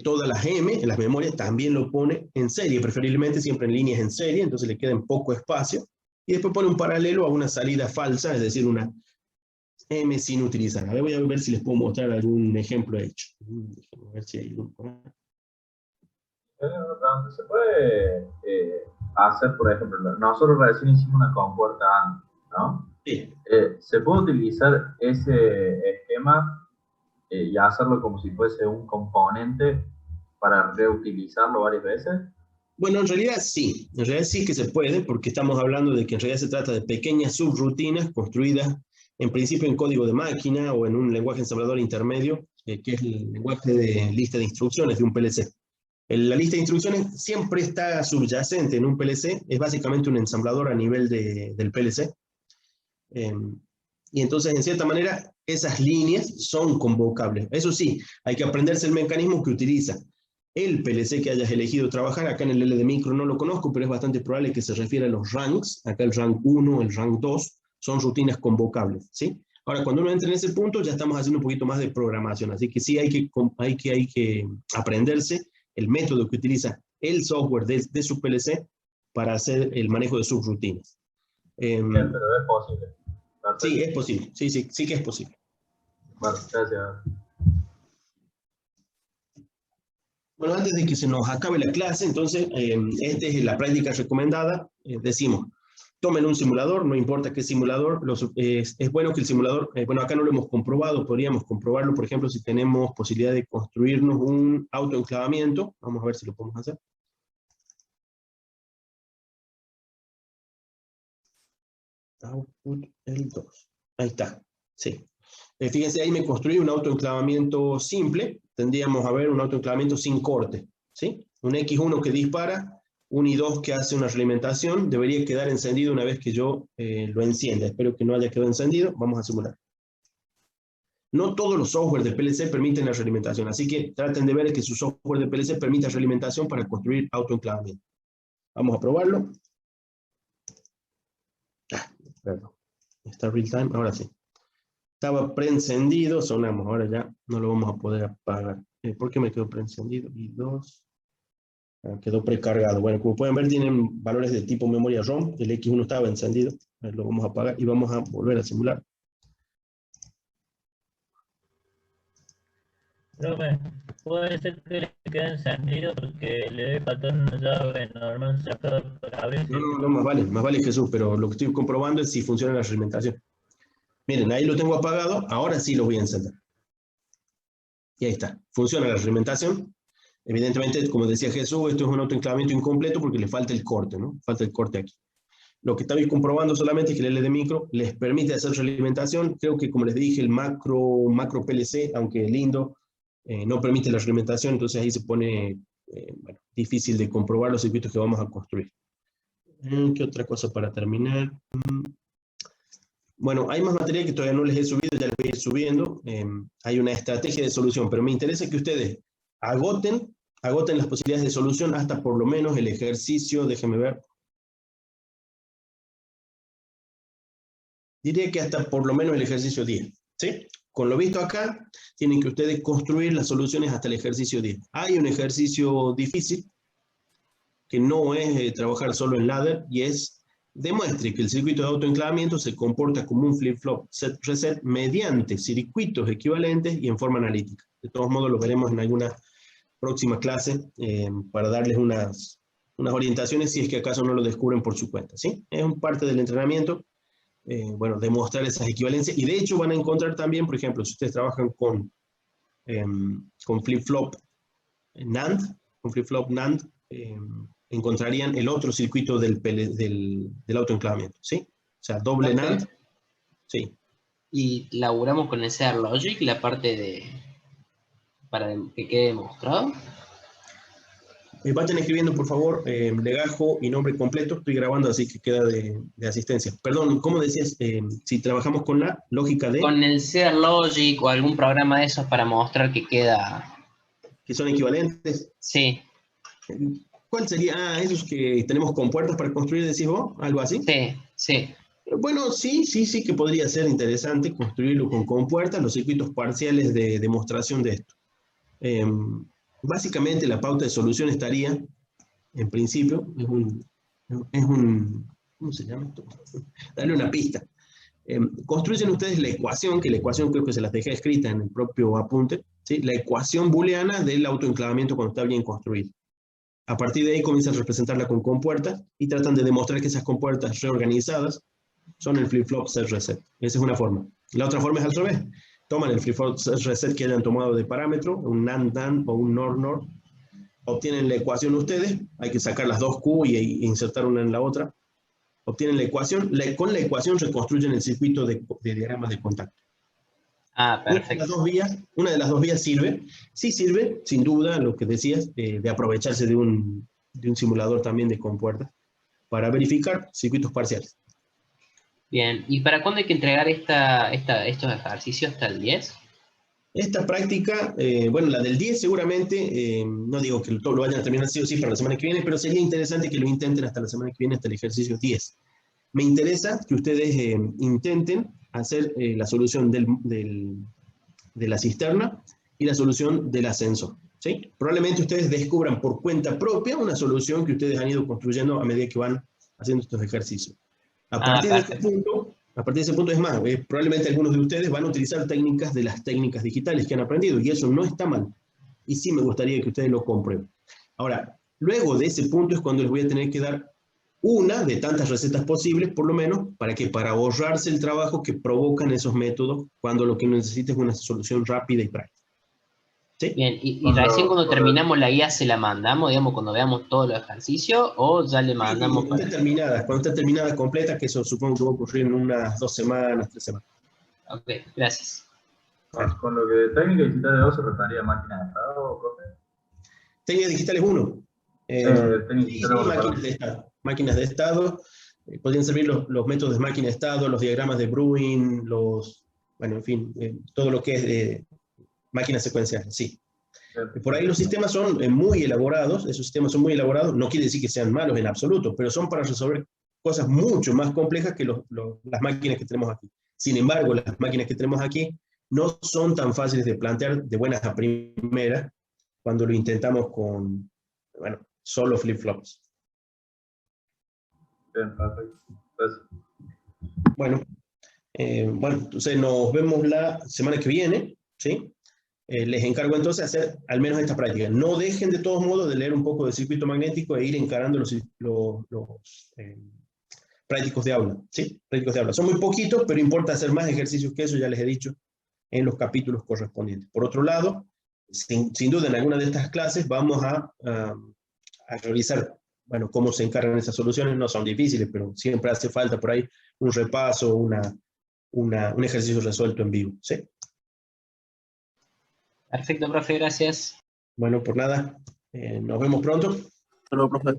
Speaker 1: Todas las M, en las memorias, también lo pone en serie, preferiblemente siempre en líneas en serie, entonces le queda en poco espacio. Y después pone un paralelo a una salida falsa, es decir, una M sin utilizar. A ver, voy a ver si les puedo mostrar algún ejemplo hecho. A ver si hay uno por ahí.
Speaker 13: Se puede hacer, por ejemplo, nosotros recién hicimos una compuerta AND, ¿no?
Speaker 1: Sí.
Speaker 13: ¿Se puede utilizar ese esquema y hacerlo como si fuese un componente para reutilizarlo varias veces?
Speaker 1: Bueno, en realidad sí que se puede, porque estamos hablando de que en realidad se trata de pequeñas subrutinas construidas en principio en código de máquina o en un lenguaje ensamblador intermedio, que es el lenguaje de lista de instrucciones de un PLC. La lista de instrucciones siempre está subyacente en un PLC, es básicamente un ensamblador a nivel del PLC. Y entonces, en cierta manera, esas líneas son convocables. Eso sí, hay que aprenderse el mecanismo que utiliza el PLC que hayas elegido trabajar. Acá en el LD Micro no lo conozco, pero es bastante probable que se refiera a los ranks. Acá el rank 1, el rank 2, son rutinas convocables, ¿sí? Ahora, cuando uno entra en ese punto, ya estamos haciendo un poquito más de programación. Así que sí hay que aprenderse el método que utiliza el software de su PLC para hacer el manejo de sus rutinas.
Speaker 13: Bien, pero es posible. Perfecto.
Speaker 1: Sí, es posible. Sí que es posible.
Speaker 13: Bueno, gracias.
Speaker 1: Bueno, antes de que se nos acabe la clase, entonces, esta es la práctica recomendada. Decimos, tomen un simulador, no importa qué simulador, es bueno que el simulador, bueno, acá no lo hemos comprobado, podríamos comprobarlo, por ejemplo, si tenemos posibilidad de construirnos un autoenclavamiento. Vamos a ver si lo podemos hacer. Output L2. Ahí está, sí. Fíjense, ahí me construí un autoenclavamiento simple. Tendríamos a ver un autoenclavamiento sin corte, ¿sí? Un X1 que dispara, un I2 que hace una realimentación, debería quedar encendido una vez que yo lo encienda. Espero que no haya quedado encendido. Vamos a simular. No todos los software de PLC permiten la realimentación, así que traten de ver que su software de PLC permita realimentación para construir autoenclavamiento. Vamos a probarlo. Perdón. Está real time, ahora sí. Estaba preencendido, sonamos, ahora ya no lo vamos a poder apagar. ¿Por qué me quedó preencendido? Y 2. Quedó precargado. Bueno, como pueden ver, tienen valores de tipo memoria ROM. El X1 estaba encendido. Lo vamos a apagar y vamos a volver a simular.
Speaker 14: Profe, puede ser que le quede encendido porque le debe faltar una llave normal para abrirse.
Speaker 1: No, más vale Jesús, pero lo que estoy comprobando es si funciona la realimentación. Miren, ahí lo tengo apagado, ahora sí lo voy a encender. Y ahí está, funciona la realimentación. Evidentemente, como decía Jesús, esto es un autoenclavamiento incompleto porque le falta el corte, ¿no? Falta el corte aquí. Lo que estoy comprobando solamente es que el LD micro les permite hacer realimentación. Creo que, como les dije, el macro PLC, aunque lindo, no permite la realimentación, entonces ahí se pone bueno, difícil de comprobar los circuitos que vamos a construir. ¿Qué otra cosa para terminar? Bueno, hay más material que todavía no les he subido, ya les voy a ir subiendo. Hay una estrategia de solución, pero me interesa que ustedes agoten las posibilidades de solución hasta por lo menos el ejercicio, déjenme ver. Diría que hasta por lo menos el ejercicio 10, ¿sí? Con lo visto acá, tienen que ustedes construir las soluciones hasta el ejercicio 10. Hay un ejercicio difícil, que no es trabajar solo en ladder, y es demuestre que el circuito de autoenclavamiento se comporta como un flip-flop set-reset mediante circuitos equivalentes y en forma analítica. De todos modos, lo veremos en alguna próxima clase para darles unas orientaciones si es que acaso no lo descubren por su cuenta, ¿sí? Es un parte del entrenamiento, bueno, demostrar esas equivalencias, y de hecho van a encontrar también, por ejemplo, si ustedes trabajan con flip-flop NAND, encontrarían el otro circuito del autoenclavamiento, ¿sí? O sea, doble NAND. Sí.
Speaker 5: Y laburamos con el Sear Logic, la parte para que quede demostrado.
Speaker 1: Vayan escribiendo, por favor, legajo y nombre completo. Estoy grabando, así que queda de asistencia. Perdón, ¿cómo decías? Si trabajamos con la lógica de...
Speaker 5: Con el Sear Logic o algún programa de esos para mostrar que queda...
Speaker 1: ¿Que son equivalentes?
Speaker 5: Sí.
Speaker 1: ¿Cuál sería? Ah, esos que tenemos compuertas para construir, decís vos, algo así.
Speaker 5: Sí, sí.
Speaker 1: Bueno, sí que podría ser interesante construirlo con compuertas, los circuitos parciales de demostración de esto. Básicamente la pauta de solución estaría, en principio, es un ¿cómo se llama esto? Darle una pista. Construyen ustedes la ecuación, que la ecuación creo que se las dejé escrita en el propio apunte, ¿sí? La ecuación booleana del autoenclavamiento cuando está bien construido. A partir de ahí comienzan a representarla con compuertas y tratan de demostrar que esas compuertas reorganizadas son el flip-flop set-reset. Esa es una forma. La otra forma es al revés. Toman el flip-flop set-reset que hayan tomado de parámetro, un NAND-NAND o un NOR-NOR, obtienen la ecuación ustedes, hay que sacar las dos Q y insertar una en la otra, obtienen la ecuación, con la ecuación reconstruyen el circuito de diagramas de contacto.
Speaker 5: Ah, perfecto.
Speaker 1: Una de las dos vías sirve. Sí sirve, sin duda, lo que decías, de aprovecharse de un simulador también de compuertas para verificar circuitos parciales.
Speaker 5: Bien, ¿y para cuándo hay que entregar estos ejercicios? ¿Hasta el 10?
Speaker 1: Esta práctica, bueno, la del 10 seguramente, no digo que lo vayan a terminar sí o sí para la semana que viene, pero sería interesante que lo intenten hasta la semana que viene, hasta el ejercicio 10. Me interesa que ustedes intenten hacer la solución de la cisterna y la solución del ascensor, ¿sí? Probablemente ustedes descubran por cuenta propia una solución que ustedes han ido construyendo a medida que van haciendo estos ejercicios. A partir de ese punto, es más, probablemente algunos de ustedes van a utilizar técnicas de las técnicas digitales que han aprendido, y eso no está mal. y sí me gustaría que ustedes lo comprueben. Ahora, luego de ese punto es cuando les voy a tener que dar una de tantas recetas posibles, por lo menos, para ahorrarse el trabajo que provocan esos métodos cuando lo que necesitas es una solución rápida y práctica. ¿Sí?
Speaker 5: Bien, y recién cuando terminamos la guía se la mandamos, digamos, cuando veamos todos los ejercicios, o ya le mandamos
Speaker 1: Cuando esté terminada completa, que eso supongo que va a ocurrir en unas 2 semanas, 3 semanas.
Speaker 5: Ok, gracias.
Speaker 13: Con lo que de técnica digital de 2 se refería a máquinas de estado, profe.
Speaker 1: Técnicas digitales 1. Máquinas de estado. Máquinas de estado. Podrían servir los métodos de máquina de estado, los diagramas de Bruin, bueno, en fin, todo lo que es máquinas secuenciales, sí. Por ahí los sistemas son muy elaborados, esos sistemas son muy elaborados, no quiere decir que sean malos en absoluto, pero son para resolver cosas mucho más complejas que las máquinas que tenemos aquí. Sin embargo, las máquinas que tenemos aquí no son tan fáciles de plantear de buenas a primeras cuando lo intentamos con, bueno, solo flip-flops.
Speaker 13: Bien, perfecto. Gracias.
Speaker 1: Bueno, entonces nos vemos la semana que viene, ¿sí? Les encargo entonces hacer al menos esta práctica. No dejen de todos modos de leer un poco de circuito magnético e ir encarando los prácticos de aula, ¿sí? Prácticos de aula. Son muy poquitos, pero importa hacer más ejercicios que eso, ya les he dicho, en los capítulos correspondientes. Por otro lado, sin duda en alguna de estas clases vamos a revisar, bueno, cómo se encargan esas soluciones. No son difíciles, pero siempre hace falta por ahí un repaso, un ejercicio resuelto en vivo, ¿sí?
Speaker 5: Perfecto, profe, gracias.
Speaker 1: Bueno, por nada. Nos vemos pronto.
Speaker 16: Hasta luego, profe.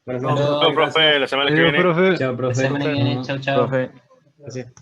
Speaker 1: Buenas
Speaker 15: noches. Chao, profe. La semana que viene.
Speaker 12: Profe.
Speaker 5: La semana que viene. Chao, chao.
Speaker 1: Gracias.